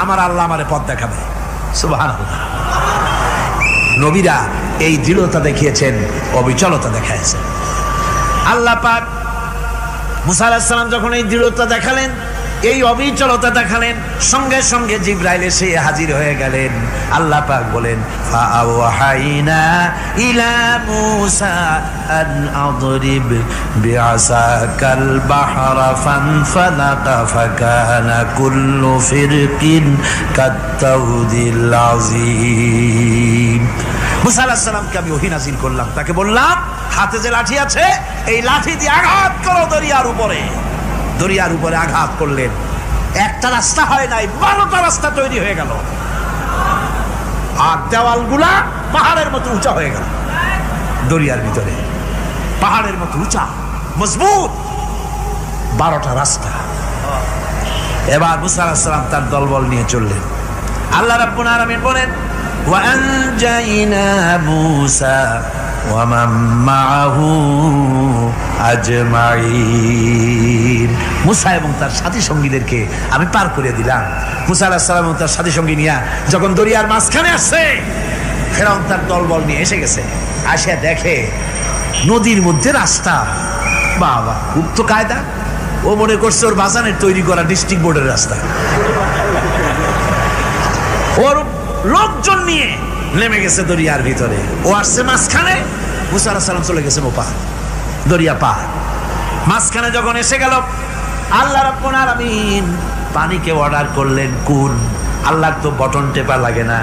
আমার আল্লাহ আমারে পথ দেখাবে। সুবহানাল্লাহ। নবীরা এই দৃঢ়তা দেখিয়েছেন, অবিচলতা দেখাইছেন। আল্লাহ পাক মুসা আলাইহিস সালাম যখন এই দৃঢ়তা দেখালেন, এই অবিচলতা দেখালেন, সঙ্গে সঙ্গে জিবরাইল এসে হাজির হয়ে গেলেন। আল্লাহ পাক বলেন, ফাআওহাইনা ইলা মূসা আন আদরিব বিআসাকাল বাহরা ফানফালাকা ফাকানা কুল্লু ফিরকিন কাত্তাউদিল আযীম। মূসা আলাইহিস সালামকে আমি ওহী নাযিল করলাম, তাকে বললাম হাতে যে লাঠি আছে এই লাঠি দিয়ে আঘাত করো দরিয়ার উপরে। দরিয়ার উপরে আঘাত করলেন, একটা রাস্তা হয় নাই, 12টা রাস্তা তৈরি হয়ে গেল। আর দেওয়ালগুলা পাহাড়ের মতো উঁচা হয়ে গেল। দরিয়ার ভিতরে পাহাড়ের মতো উঁচা মজবুত 12টা রাস্তা। এবার মুসা আলাইহিস সালাম তার দলবল নিয়ে চললেন। আল্লাহ রাব্বুল আলামিন বলেন, ওয়া আনজাইনা মূসা ওয়া মান মাআহু আজমাইন। মুসা এবং তার সাথী সঙ্গীদেরকে আমি পার করে দিলাম। মুসা আলাইহিস সালাম এবং তার সাথী সঙ্গী নিয়ে যখন দরিয়ার মাঝখানে আসছে, ফেরাউন তার দলবল নিয়ে এসে গেছে। আসিয়া দেখে নদীর মধ্যে রাস্তা। বাবা, খুব তো কায়দা। ও মনে করছে ওর বাজানের তৈরি করা ডিস্ট্রিক্ট বোর্ডের রাস্তা। ওর লোকজন নিয়ে নেমে গেছে দরিয়ার ভিতরে। ও আসছে মাঝখানে, মুসা আলাইহিস সালাম চলে গেছেন ওপার, দরিয়া পার। মাঝখানে যখন এসে গেল, আল্লাহ রাব্বুল আলামিন পানিকে অর্ডার করলেন কুন। আল্লাহর তো বটন টেপা লাগে না,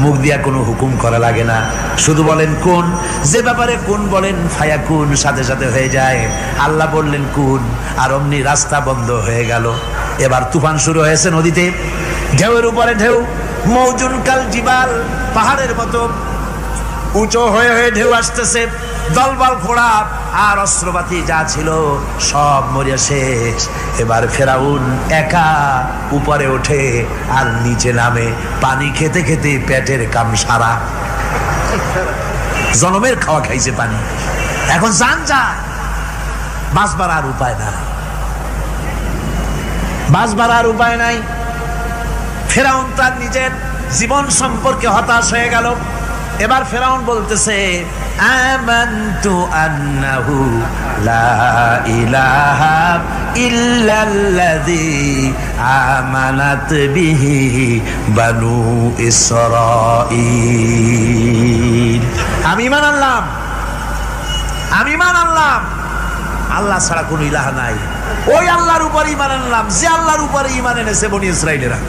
মুখ দিয়া কোনো হুকুম করা লাগে না, শুধু বলেন কুন। যে ব্যাপারে কুন বলেন ফায়াকুন, সাথে সাথে হয়ে যায়। আল্লাহ বললেন কুন, আর অমনি রাস্তা বন্ধ হয়ে গেল। এবার তুফান শুরু হয়েছে নদীতে, ঢেউয়ের উপরে ঢেউ, মৌজুন কাল জিবাল, পাহাড়ের মতো উঁচু হয়ে হয়ে ঢেউ আসতেছে। দলবল ঘোড়া আর অস্ত্রপাতি যা ছিল সব মরিয়া শেষ। এবার ফেরাউন একা উপরে ওঠে আর নিচে নামে, পানি খেতে খেতে পেটের কাম সারা। জনমের খাওয়া খাইছে পানি, এখন জান যায়। বাঁচবার আর উপায় নাই, বাঁচবার আর উপায় নাই। ফেরাউন তার নিজের জীবন সম্পর্কে হতাশ হয়ে গেল। এবার ফেরাউন বলতেছে, আমানতু আন্নাহু লা ইলাহা ইল্লাল্লাযী আমানাত বিহি বানু ইসরাঈল। আমি ঈমান আনলাম, আমি ঈমান আনলাম আল্লাহ ছাড়া কোনো ইলাহ নাই। ওই আল্লাহর উপর ঈমান আনলাম যে আল্লাহর উপরে ঈমান এনেছে বনি ইসরাঈলেরা।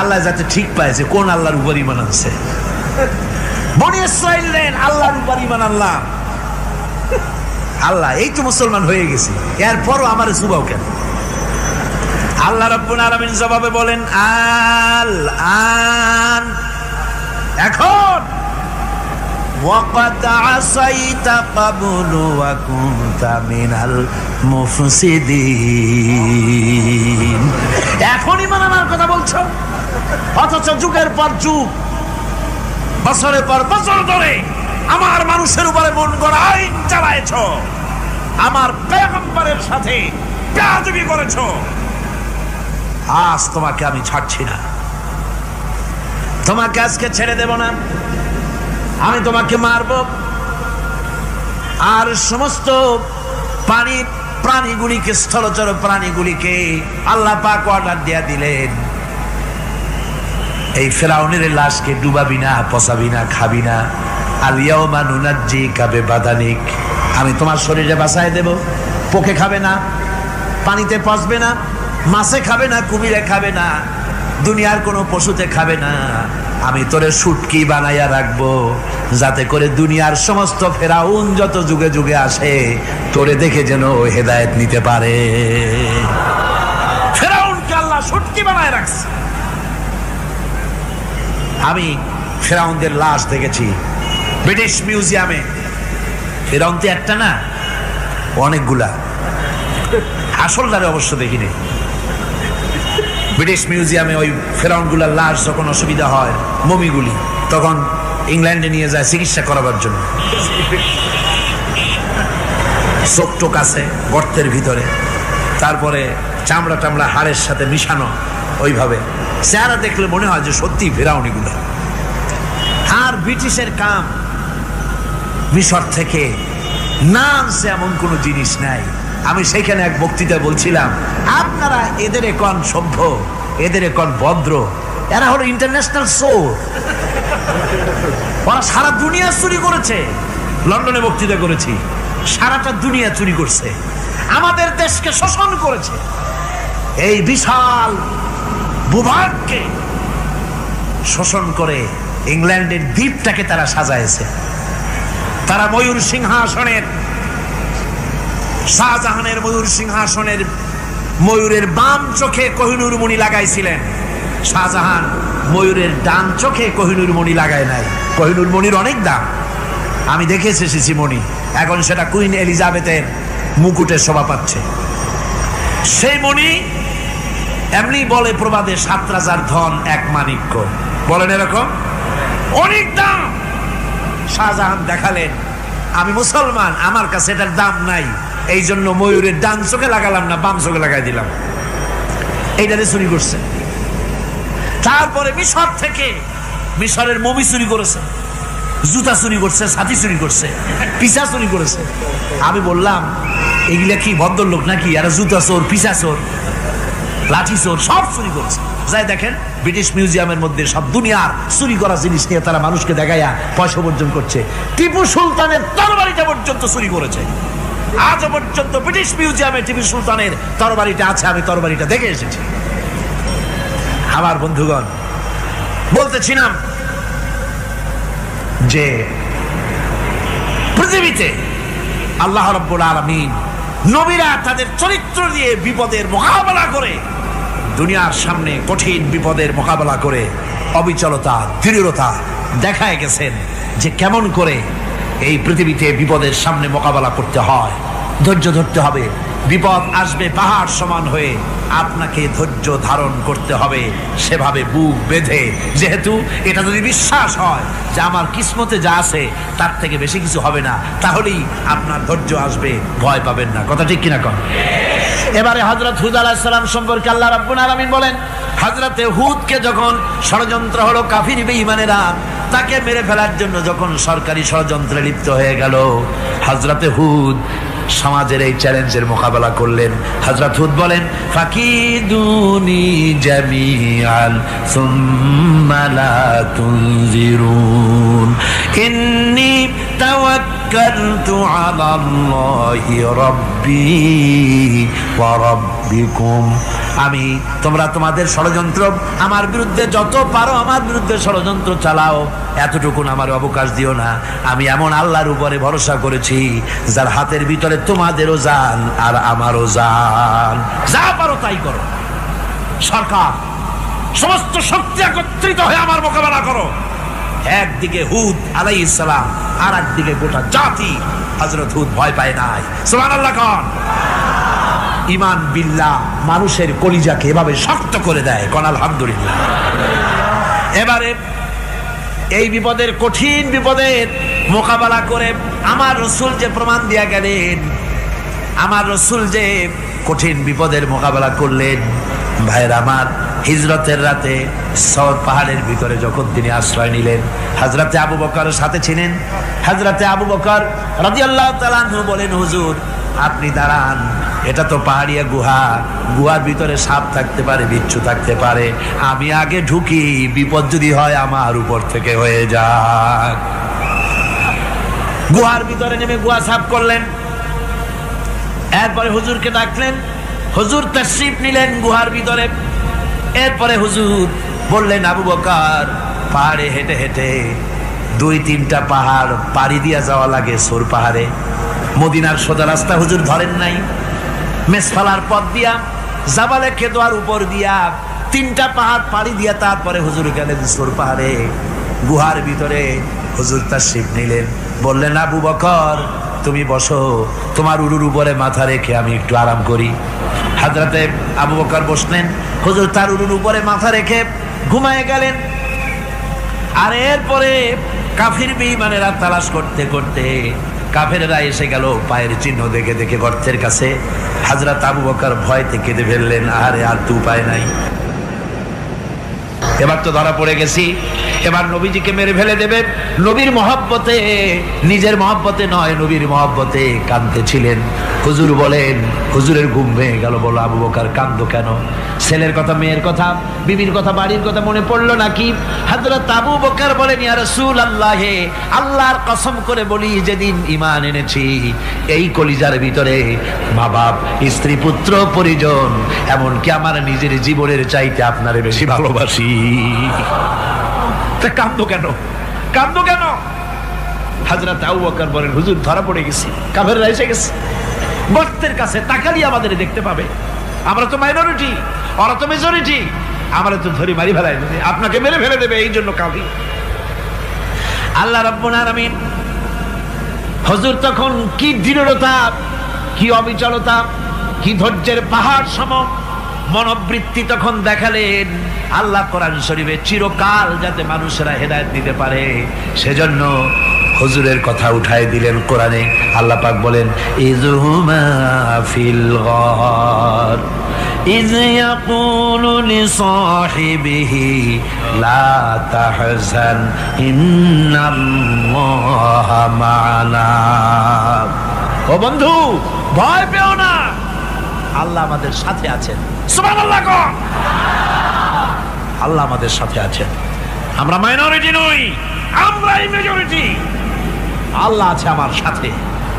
আল্লাহ যাতে ঠিক পাইছে কোন আল্লাহর উপর ঈমান আনছে। বনি ইসরাঈল আল্লাহর উপর ঈমান আনলাম। আল্লাহ এই তো মুসলমান হয়ে গেছি, এরপরও আমার জুবাও কেন? আল্লাহ রাব্বুল আলামিন জবাবে বলেন আল আন, এখন ওয়াকাদ আসাইতা ক্বাবলু ওয়া কুনতা মিনাল মুফসিদিন, এখন ইমান আনার কথা বলছো, অথচ যুগের পর যুগ, বছরের পর বছর ধরে আমার মানুষের উপরে মন গড়া আইন চালাইছো, আমার পয়গম্বরের সাথে বেয়াদবি করেছো। আজ তোমাকে আমি ছাড়ছি না, তোমাকে আজকে ছেড়ে দেব না, আমি তোমাকে মারব। আর সমস্ত প্রাণীগুলিকে, স্থলচর প্রাণীগুলিকে আল্লাহ পাক অর্ডার দিয়া দিলেন, এই ফেরাউনের লাশকে ডুবাবি না, পচাবি না, খাবি না। আল ইয়াউমা নুনাজ্জিকা বিবাদানিক, আমি তোমার শরীরে বাঁচায় দেব। পোকে খাবে না, পানিতে পচবে না, মাছে খাবে না, কুমিরে খাবে না, দুনিয়ার কোনো পশুতে খাবে না। আমি তোরে শুটকি বানাইয়া রাখবো, যাতে করে দুনিয়ার সমস্ত ফেরাউন যত যুগে যুগে আসে তোরে দেখে যেন হেদায়েত নিতে পারে। ফেরাউনকে আল্লাহ শুটকি বানায় রাখছে। আমি ফেরাউনদের লাশ দেখেছি ব্রিটিশ মিউজিয়ামে। ফেরাউন তো একটা না, অনেকগুলা। আসলটারে অবশ্য দেখিনি। ব্রিটিশ মিউজিয়ামে ওই ফেরাউনগুলার লাশ যখন অসুবিধা হয়, মমিগুলি, তখন ইংল্যান্ডে নিয়ে যায় চিকিৎসা করাবার জন্য। চোখ টোক আছে গর্তের ভিতরে, তারপরে চামড়া টামড়া হাড়ের সাথে মিশানো, ওইভাবে চেহারা দেখলে মনে হয় যে সত্যি ফেরাউনিগুলো। আর ব্রিটিশের কাম মিশর থেকে না আনছে এমন কোনো জিনিস নাই। আমি সেইখানে এক বক্তৃতা বলছিলাম, আপনারা এদের এখন সভ্য, এদের এখন ভদ্র, এরা হলো ইন্টারন্যাশনাল চোর। ওরা সারা দুনিয়া চুরি করেছে। লন্ডনে বক্তৃতা করেছি, সারাটা দুনিয়া চুরি করছে, আমাদের দেশকে শোষণ করেছে। এই বিশাল ভূভাগকে শোষণ করে ইংল্যান্ডের দ্বীপটাকে তারা সাজাইছে। তারা ময়ূর সিংহাসনের, শাহজাহানের ময়ূর সিংহাসনের ময়ূরের বাম চোখে কোহিনূর মণি লাগাইছিলেন। শাহজাহান ময়ূরের ডান চোখে কোহিনূর মণি লাগায় নাই। কোহিনূর মণির অনেক দাম, আমি দেখে এসেছি মণি। এখন সেটা কুইন এলিজাবেথের মুকুটে শোভা পাচ্ছে। সেই মণি এমনি বলে প্রবাদে 7 রাজার ধন 1 মাণিক্য, বলেন এরকম অনেক দাম। শাহজাহান দেখালেন, আমি মুসলমান, আমার কাছে এটার দাম নাই, এই জন্য ময়ূরের ডান চোখে লাগালাম না, বাম চোখে লাগাই দিলাম। এইটাতে চুরি করছে। তারপরে মিশর থেকে, মিশরের মমি চুরি করেছে, জুতা চুরি করছে, ছাতি চুরি করছে, পিসা চুরি করেছে। আমি বললাম এগুলা কি ভদ্রলোক নাকি? এরা জুতা চোর, পিসা চোর, লাঠি চোর, সব চুরি করেছে। যাই দেখেন ব্রিটিশ মিউজিয়ামের মধ্যে সব দুনিয়ার চুরি করা জিনিস নিয়ে তারা মানুষকে দেখাইয়া পয়সা উপার্জন করছে। টিপু সুলতানের তরবারিটা পর্যন্ত চুরি করেছে। আজ পর্যন্ত ব্রিটিশ মিউজিয়ামে টিপু সুলতানের তরবারিটা আছে, আমি তরবারিটা দেখে এসেছি। আমার বন্ধুগণ, বলতেছিলাম যে পৃথিবীতে আল্লাহ রাব্বুল আলামিন নবীরা তাদের চরিত্র দিয়ে বিপদের মোকাবেলা করে, দুনিয়ার সামনে কঠিন বিপদের মোকাবেলা করে অবিচলতা, দৃঢ়তা দেখায় গেছেন যে কেমন করে এই পৃথিবীতে বিপদের সামনে মোকাবেলা করতে হয়। ধৈর্য ধরতে হবে, বিপদ আসবে পাহাড় সমান হয়ে, আপনাকে ধৈর্য ধারণ করতে হবে সেভাবে বুক বেঁধে। যেহেতু এটা যদি বিশ্বাস হয় যে আমার কিসমতে যা আছে তার থেকে বেশি কিছু হবে না, তাহলেই আপনার ধৈর্য আসবে, ভয় পাবেন না। কথা ঠিক কিনা কন? এবারে হযরত হুদ আলাইহিস সালাম সম্পর্কে আল্লাহ রাব্বুল আলামিন বলেন, হযরত হুদকে যখন ষড়যন্ত্র হলো, কাফির বেঈমানেরা তাকে মেরে ফেলার জন্য যখন সরকারি ষড়যন্ত্রে লিপ্ত হয়ে গেল, হযরত হুদ সমাজের এই চ্যালেঞ্জের মোকাবেলা করলেন। হযরত হুদ বলেন, ফাকিদুনি জামিআন সুম্মা লা তুনজিরুন ইন্নী তাওয়াক্কালতু তাওয়াক্কালতু আলাল্লাহি রাব্বি ওয়া রাব্বিকুম। আমি তোমরা তোমাদের ষড়যন্ত্র আমার বিরুদ্ধে যত পারো আমার বিরুদ্ধে ষড়যন্ত্র চালাও, এতটুকু আমার অবকাশ দিও না। আমি এমন আল্লাহর উপরে ভরসা করেছি যার হাতের ভিতরে তোমাদেরও জান আর আমারও জান। যা পারো তাই করো। সরকার সমস্ত শক্তি একত্রিত হয়ে আমার মোকাবেলা করো। একদিকে হুদ আলাইহিস সালাম, আর একদিকে গোটা জাতি। হযরত হুদ ভয় পায় নাই। সুবহানাল্লাহ কোন। ঈমান বিল্লাহ মানুষের কলিজাকে এভাবে শক্ত করে দেয়। কোন আলহামদুলিল্লাহ। এবারে এই বিপদের, কঠিন বিপদের মোকাবেলা করে আমার রাসূল যে প্রমাণ দিয়া গেলেন, আমার রাসূল যে কঠিন বিপদের মোকাবেলা করলেন, ভাইরা আমার, হিজরতের রাতে সওদ পাহাড়ের ভিতরে যখন তিনি আশ্রয় নিলেন, হযরতে আবু বকরের সাথে ছিলেন। হযরতে আবু বকর রাদিয়াল্লাহু তাআলা আনহু বলেন, হুজুর আপনি দাঁড়ান, এটা তো পাহাড়িয়া গুহা, গুহার ভিতরে সাপ থাকতে পারে, বিচ্ছু থাকতে পারে, আমি আগে ঢুকি, বিপদ যদি হয় আমার উপর থেকে হয়ে যাক। গুহার ভিতরে নেমে গুহা সাফ করলেন। এরপরে হুজুরকে ডাকলেন, হুজুর তাশরীফ নিলেন গুহার ভিতরে। এরপরে হুজুর বললেন, আবু বকর পাহাড়ে হেঁটে হেঁটে 2-3টা পাহাড় পাড়ি দিয়া যাওয়া লাগে সোর পাহাড়ে। মদিনার সোজা রাস্তা হুজুর ধরেন নাই, মেসফালার পথ দিয়া জাবালে কেদোয়ার উপর দিয়া 3টা পাহাড় পাড়ি দিয়া তারপরে হুজুর গেলেন সোর পাহাড়ে। গুহার ভিতরে হুজুর তাশরীফ নিলেন। বললেন, আবু বকর তুমি বসো, তোমার উরুর উপরে মাথা রেখে আমি একটু আরাম করি। হযরতে আবু বকর বসলেন, হুজুর তার উরুর উপরে মাথা রেখে ঘুমায় গেলেন। আর এরপরে কাফির বেঈমানেরা তালাশ করতে করতে কাফেররা এসে গেল পায়ের চিহ্ন দেখে দেখে গর্তের কাছে। হযরত আবু বকর ভয়তে কেঁদে ফেললেন, আরে আর তো উপায় নাই, এবার তো ধরা পড়ে গেছি, এবার নবীজিকে মেরে ফেলে দেবে। নবীর মহব্বতে, নিজের মহব্বতে নয়, নবীর মহব্বতে কাঁদতেছিলেন। হুজুর বলেন, হুজুরের ঘুম ভেঙে গেল। বলো, আবু বকর কাঁদো কেন? ছেলের কথা, মেয়ের কথা, বিবির কথা, বাড়ির কথা মনে পড়লো নাকি? হযরত আবু বকর বলেন, ইয়া রাসূলুল্লাহ, আল্লাহর কসম করে বলি, যেদিন ঈমান এনেছি এই কলিজার ভিতরে মা বাপ, স্ত্রী, পুত্র, পরিজন, এমনকি আমার নিজের জীবনের চাইতে আপনারে বেশি ভালোবাসি। কাঁদো কেন? কাঁদো কেন? হযরত আবু বকর বলেন, হুজুর ধরা পড়ে গেছি, কাফেররা এসে গেছে গর্তের কাছে, তাকালি আমাদের দেখতে পাবে, আমরা তো মাইনরিটি, ওরা তো মেজরিটি, আমরা তো ধরি মারি ফেলাই দেবে, আপনাকে মেরে ফেলে দেবে, এই জন্য কাঁদি। আল্লাহ রাব্বুল আলামিন, হুজুর তখন কি দৃঢ়তা, কি অবিচলতা, কি ধৈর্যের পাহাড় সম মনোবৃত্তি তখন দেখালেন। আল্লাহ কোরআন শরীফে চিরকাল যাতে মানুষেরা হেদায়েত নিতে পারে সেজন্য হুজুরের কথা উঠায় দিলেন কোরআনে। আল্লাহ পাক বলেন, ইযহুমা ফিল গার ইয ইয়াকুলু লিসাহিবিহি লা তাহজান ইন্নাল্লাহা মা'ানা। ও বন্ধু, ভয় পেও না, আল্লাহ আমাদের সাথে আছেন। সুবহানাল্লাহ কোন। আল্লাহ আমাদের সাথে আছেন। আমরা মাইনরিটি নই, আমরাই মেজরিটি। আল্লাহ আছে আমার সাথে,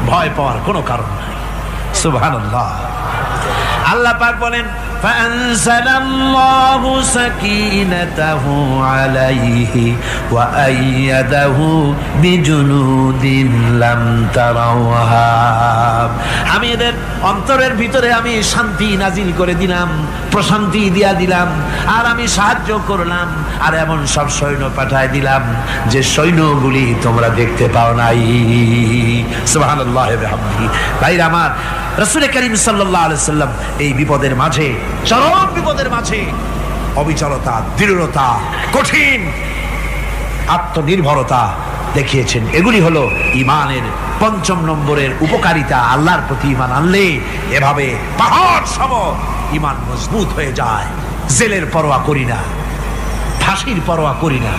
ভয় পাওয়ার কোনো কারণ নাই। সুবহানাল্লাহ। আল্লাহ পাক বলেন, ফাআনসালাল্লাহু সাকিনাতাহু আলাইহি ওয়া আইয়াদাহু বিজুনুদিন লাম তারাওহা। আমি এদের অন্তরের ভিতরে আমি শান্তি নাজিল করে দিলাম, প্রশান্তি দিয়া দিলাম, আর আমি সাহায্য করলাম, আর এমন সব সৈন্য পাঠায় দিলাম যে সৈন্যগুলি তোমরা দেখতে পাও নাই। সুবহানাল্লাহ ওয়া বিহামদিহি। ভাইরা আমার, রাসূল করিম সাল্লাল্লাহু আলাইহি সাল্লাম এই বিপদের মাঝে, চরম বিপদের মাঝে অবিচলতা, দৃঢ়তা, কঠিন আত্মনির্ভরতা দেখিয়েছেন। এগুলি হলো ঈমানের 5ম নম্বরের উপকারিতা। আল্লাহর প্রতি ঈমান আনলে এভাবে পাহাড় সম ঈমান মজবুত হয়ে যায়। জেলের পরোয়া করি না, ফাঁসির পরোয়া করি না,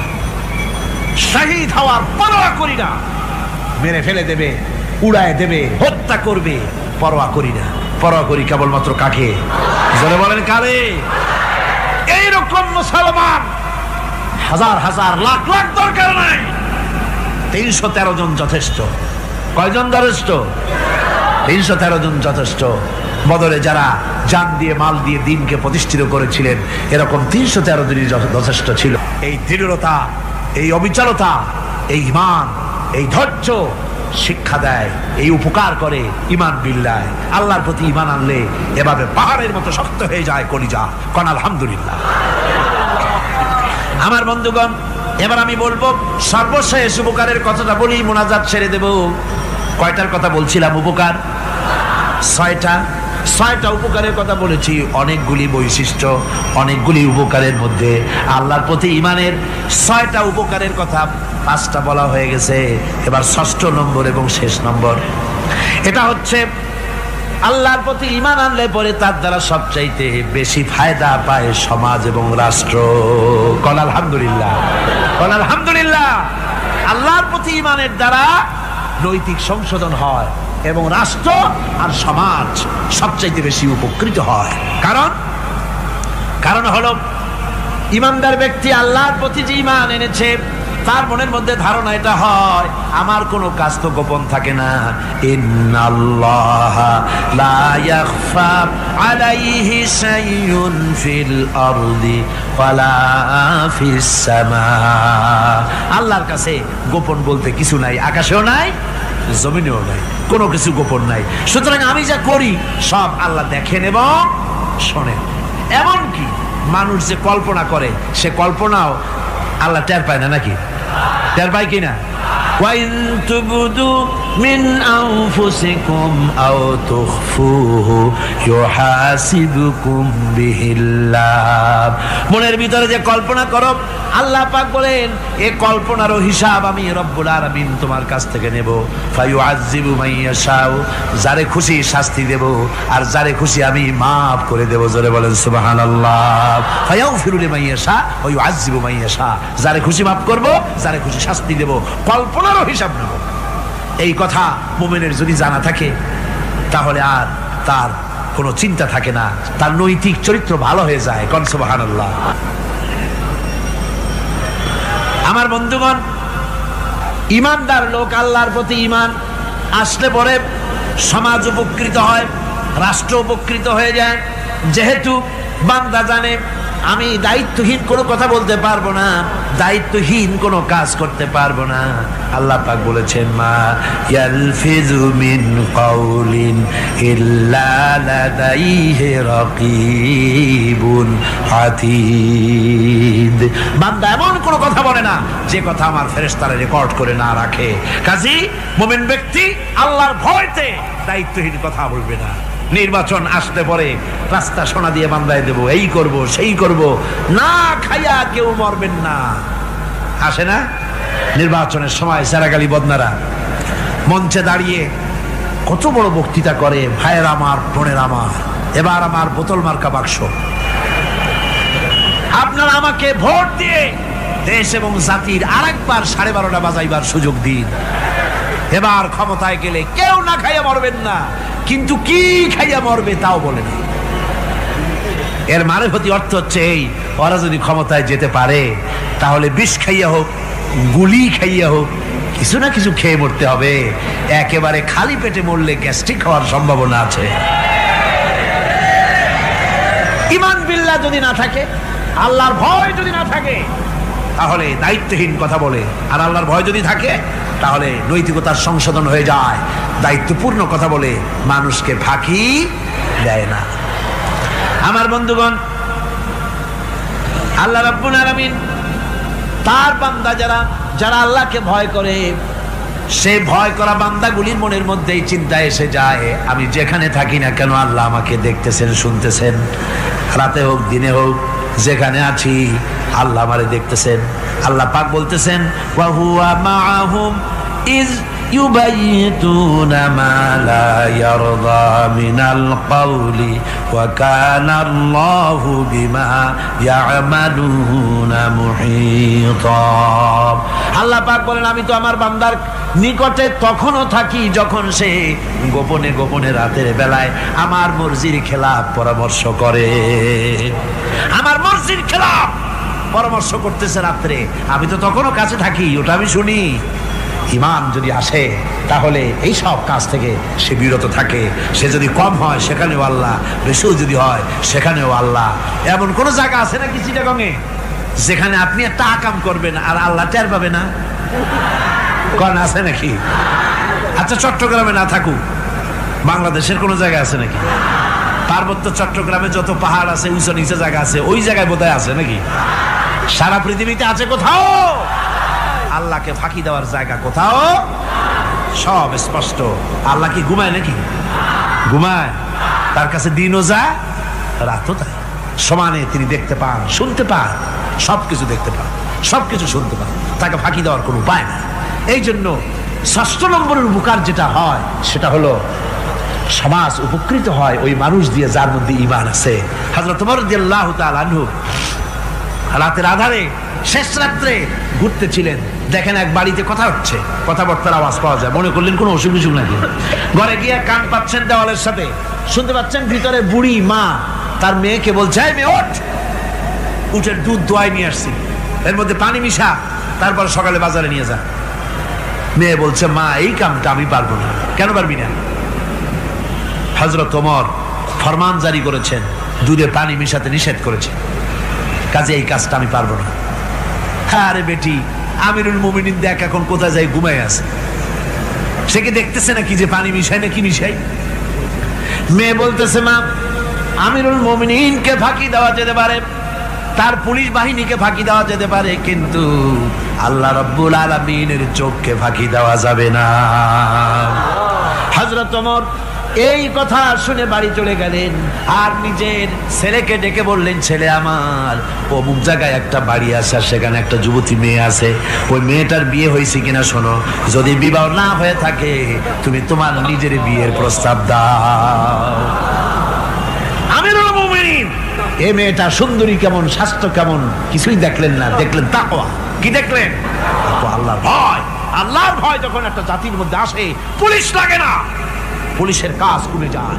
শহীদ হওয়ার পরোয়া করি না, মেরে ফেলে দেবে, উড়ায় দেবে, হত্যা করবে, পরোয়া করি না। পরোয়া করি কেবলমাত্র কাকে? যারা বলেন কারে? এইরকম মুসলমান হাজার হাজার লাখ লাখ দরকার নাই, 313 জন যথেষ্ট। কয়জন যথেষ্ট? 313 জন যথেষ্ট। বদরে যারা জান দিয়ে মাল দিয়ে দ্বীনকে প্রতিষ্ঠিত করেছিলেন, এরকম 313 জনই যথেষ্ট ছিল। এই দৃঢ়তা, এই অবিচলতা, এই ঈমান, এই ধৈর্য শিক্ষা দেয়, এই উপকার করে ঈমান বিল্লাহ। আল্লাহর প্রতি ঈমান আনলে এভাবে পাহাড়ের মতো শক্ত হয়ে যায় কলিজা। কোন আলহামদুলিল্লাহ। আমার বন্ধুগণ, এবার আমি বলবো সর্বশেষ উপকারের কথাটা বলি, মোনাজাত ছেড়ে দেব। কয়টার কথা বলছিলাম? উপকার 6টা উপকারের কথা বলেছি। অনেকগুলি বৈশিষ্ট্য, অনেকগুলি উপকারের মধ্যে আল্লাহর প্রতি ঈমানের 6টা উপকারের কথা 5টা বলা হয়ে গেছে। এবার 6ষ্ঠ নম্বর এবং শেষ নম্বর, এটা হচ্ছে আল্লাহর প্রতি ঈমান আনলে পরে তার দ্বারা সবচাইতে বেশি ফায়দা পায় সমাজ এবং রাষ্ট্র। কোন আলহামদুলিল্লাহ, কোন আলহামদুলিল্লাহ। আল্লাহর প্রতি ঈমানের দ্বারা নৈতিক সংশোধন হয় এবং রাষ্ট্র আর সমাজ সবচাইতে বেশি উপকৃত হয়। কারণ হলো ঈমানদার ব্যক্তি আল্লাহর প্রতি যে ঈমান এনেছে, তার মনের মধ্যে ধারণা এটা হয়, আমার কোনো কাজ তো গোপন থাকে না। ইন্নাল্লাহা লা ইয়াখফা আলাইহি শাইউন ফিল আরদি ওয়ালা ফিস সামা। আল্লাহর কাছে গোপন বলতে কিছু নাই, আকাশেও নাই, জমিনেও নাই, কোনো কিছু গোপন নাই। সুতরাং আমি যা করি সব আল্লাহ দেখেন এবং শোনেন। এমনকি মানুষ যে কল্পনা করে, সে কল্পনাও আল্লাহ টের পায় না, নাকি? টের পায় কিনা? وَإِن تُبْدُوا مِنْ أَنفُسِكُمْ أَوْ تُخْفُوهُ يُحَاسِبْكُم بِهِ اللَّهُ। মনের ভিতরে যে কল্পনা করো, আল্লাহ পাক বলেন এই কল্পনারও হিসাব আমি রব্বুল আলামিন তোমার কাছ থেকে নেব। ফায়ুআযযিবু মান ইয়াশাউ, যারে খুশি শাস্তি দেব, আর যারে খুশি আমি মাফ করে দেব। জোরে বলেন সুবহানাল্লাহ। ফায়াগফিরু লিমান ইয়াশা ওয়া ইউআযযিবু মান ইয়াশা, যারে খুশি মাফ করব, যারে খুশি শাস্তি দেব, কল্পনারও হিসাব নেব। এই কথা মুমিনের যদি জানা থাকে, তাহলে আর তার কোনো চিন্তা থাকে না, তার নৈতিক চরিত্র ভালো হয়ে যায়। কোন সুবহানাল্লাহ। আমার বন্ধুগণ, ঈমানদার লোক, আল্লাহর প্রতি ঈমান আসলে পরে সমাজ উপকৃত হয়, রাষ্ট্র উপকৃত হয়ে যায়। যেহেতু বান্দা জানে আমি দায়িত্বহীন কোনো কথা বলতে পারবো না, দায়িত্বহীন কোনো কাজ করতে পারবো না। আল্লাহ পাক বলেছেন, মা ইয়ালফিযু মিন কাউলিন ইল্লা লাদাইহি রাকীবুন আতীদ। বান্দা এমন কোনো কথা বলে না যে কথা আমার ফেরেশতারা রেকর্ড করে না রাখে। কাজী মুমিন ব্যক্তি আল্লাহর ভয়তে দায়িত্বহীন কথা বলবে না। নির্বাচন আসতে পরে রাস্তা সোনা দিয়ে বান্ধায় দেব, এই করব সেই করব, না খাইয়া কেউ মরবেন না। আসে না নির্বাচনের সময় সারাগালি বদনারা মঞ্চে দাঁড়িয়ে কত বড় বক্তৃতা করে, ভাইয়ের আমার, বোনের আমার, এবার আমার বোতল মার্কা বাক্স, আপনারা আমাকে ভোট দিয়ে দেশ এবং জাতির আরেকবার 12:30 বাজাইবার সুযোগ দিন। এবার ক্ষমতায় গেলে কেউ না খাইয়া মরবেন না, কিন্তু কি খাইয়া মরবে তাও বলে না। এর মারফতি অর্থ হচ্ছে এই, ওরা যদি ক্ষমতায় যেতে পারে তাহলে বিষ খাইয়া হোক, গুলি খাইয়া হোক, কিছু না কিছু খেয়ে মরতে হবে। একেবারে খালি পেটে মরলে গ্যাস্ট্রিক হওয়ার সম্ভাবনা আছে। ঈমান বিল্লাহ যদি না থাকে, আল্লাহর ভয় যদি না থাকে, তাহলে দায়িত্বহীন কথা বলে। আর আল্লাহর ভয় যদি থাকে, তাহলে নৈতিকতার সংশোধন হয়ে যায়, দায়িত্বপূর্ণ কথা বলে, মানুষকে ফাঁকি দেয় না। আমার বন্ধুগণ, আল্লাহ রাব্বুল আলামিন তার বান্দা যারা আল্লাহকে ভয় করে, সে ভয় করা বান্দাগুলির মনের মধ্যেই চিন্তা এসে যায়, আমি যেখানে থাকি না কেন আল্লাহ আমাকে দেখতেছেন, শুনতেছেন। রাতে হোক দিনে হোক, যেখানে আছি আল্লাহ আমারে দেখতেছেন। আল্লাহ পাক বলতেছেন, ওয়া হুয়া মাআহুম ইজ ইউবাইতুনা মা লা ইয়ারদা মিনাল কাওলি ওয়া কানা আল্লাহু বিমা ইয়ামালুনা মুহীতা। আল্লাহ পাক বলেন, আমি তো আমার বান্দার নিকটে তখনও থাকি যখন সে গোপনে গোপনে রাতের বেলায় আমার মর্জির খেলাফ পরামর্শ করে। আমার মর্জির খেলাফ পরামর্শ করতেছে রাত্রে, আমি তো তখনও কাছে থাকি, ওটা আমি শুনি। ইমান যদি আসে তাহলে এই সব কাজ থেকে সে বিরত থাকে। সে যদি কম হয় সেখানেও আল্লাহ, বেশিও যদি হয় সেখানেও আল্লাহ। এমন কোন জায়গা আছে নাকি চিটাগংয়ে যেখানে আপনি একটা আকাম করবেন আর আল্লাহ টের পাবে না? কোন আছে নাকি? আচ্ছা চট্টগ্রামে না থাকুক, বাংলাদেশের কোন জায়গা আছে নাকি? পার্বত্য চট্টগ্রামে যত পাহাড় আছে, উঁচু নিচে জায়গা আছে, ওই জায়গায় বোধহয় আছে নাকি? সারা পৃথিবীতে আছে কোথাও? আল্লাহকে ফাঁকি দেওয়ার জায়গা কোথাও? সব স্পষ্ট। আল্লাহ কি ঘুমায় নাকি? ঘুমায়? তার কাছে দিনও যায় রাতও তাই, সমানে তিনি দেখতে পান, শুনতে পান, সবকিছু দেখতে পান, সবকিছু শুনতে পান। তাকে ফাঁকি দেওয়ার কোনো উপায় না। এই জন্য ৬ষ্ঠ নম্বরের উপকার যেটা হয় সেটা হলো সমাজ উপকৃত হয় ওই মানুষ দিয়ে যার মধ্যে ঈমান আছে। হযরত ওমর রাদিয়াল্লাহু তাআলা আনহু রাতের আধারে শেষ রাত্রে ঘুরতেছিলেন, দেখেন এক বাড়িতে কথা হচ্ছে, কথাবার্তার আওয়াজ পাওয়া যায়। মনে করলেন কোনো অসুখ বিসুখ নাকি। ঘরে গিয়ে কান পাচ্ছেন দেওয়ালের সাথে, শুনতে পাচ্ছেন ভিতরে বুড়ি মা তার মেয়েকে বলছে, এই মেয়ে ওঠ, উটের দুধ দোয়াই নিয়ে আসছি, এর মধ্যে পানি মিশা, তারপর সকালে বাজারে নিয়ে যা। মেয়ে বলছে, মা এই কামটা আমি পারবো না। কেন পারবি না? হযরত ওমর ফরমান জারি করেছেন, দুধে পানি মিশাতে নিষেধ করেছেন, কাজে এই কাজটা আমি পারবো না। আরে বেটি, আমিরুল মুমিনিন দেখ এখন কোথায় যাই ঘুমায় আছে, সে কি দেখতেছে নাকি যে পানি মিশাই না কি মিশাই? মেয়ে বলতেছে, মা আমিরুল মুমিনিনকে ফাঁকি দেওয়া যেতে পারে, তার পুলিশ বাহিনীকে ফাঁকি দেওয়া যেতে পারে, কিন্তু আল্লাহ রাব্বুল আলামিনের চোখকে ফাঁকি দেওয়া যাবে না। হযরত ওমর এই কথা শুনে বাড়ি চলে গেলেন আর নিজের ছেলেকে ডেকে বললেন, ছেলে আমার, অমুক জায়গায় একটা বাড়ি আছে, সেখানে একটা যুবতী মেয়ে আছে, ওই মেয়েটার বিয়ে হয়েছে কিনা শোনো, যদি বিবাহ না হয়ে থাকে তুমি তোমার নিজের বিয়ের প্রস্তাব দাও। আমিরুল মুমিনিন এই মেয়েটা সুন্দরী কেমন, স্বাস্থ্য কেমন কিছুই দেখলেন না, দেখলেন তাকওয়া। কি দেখলেন? আল্লাহর ভয়। আল্লাহর ভয় যখন একটা জাতির মধ্যে আসে, পুলিশ লাগে না, পুলিশের কাজ কমে যায়।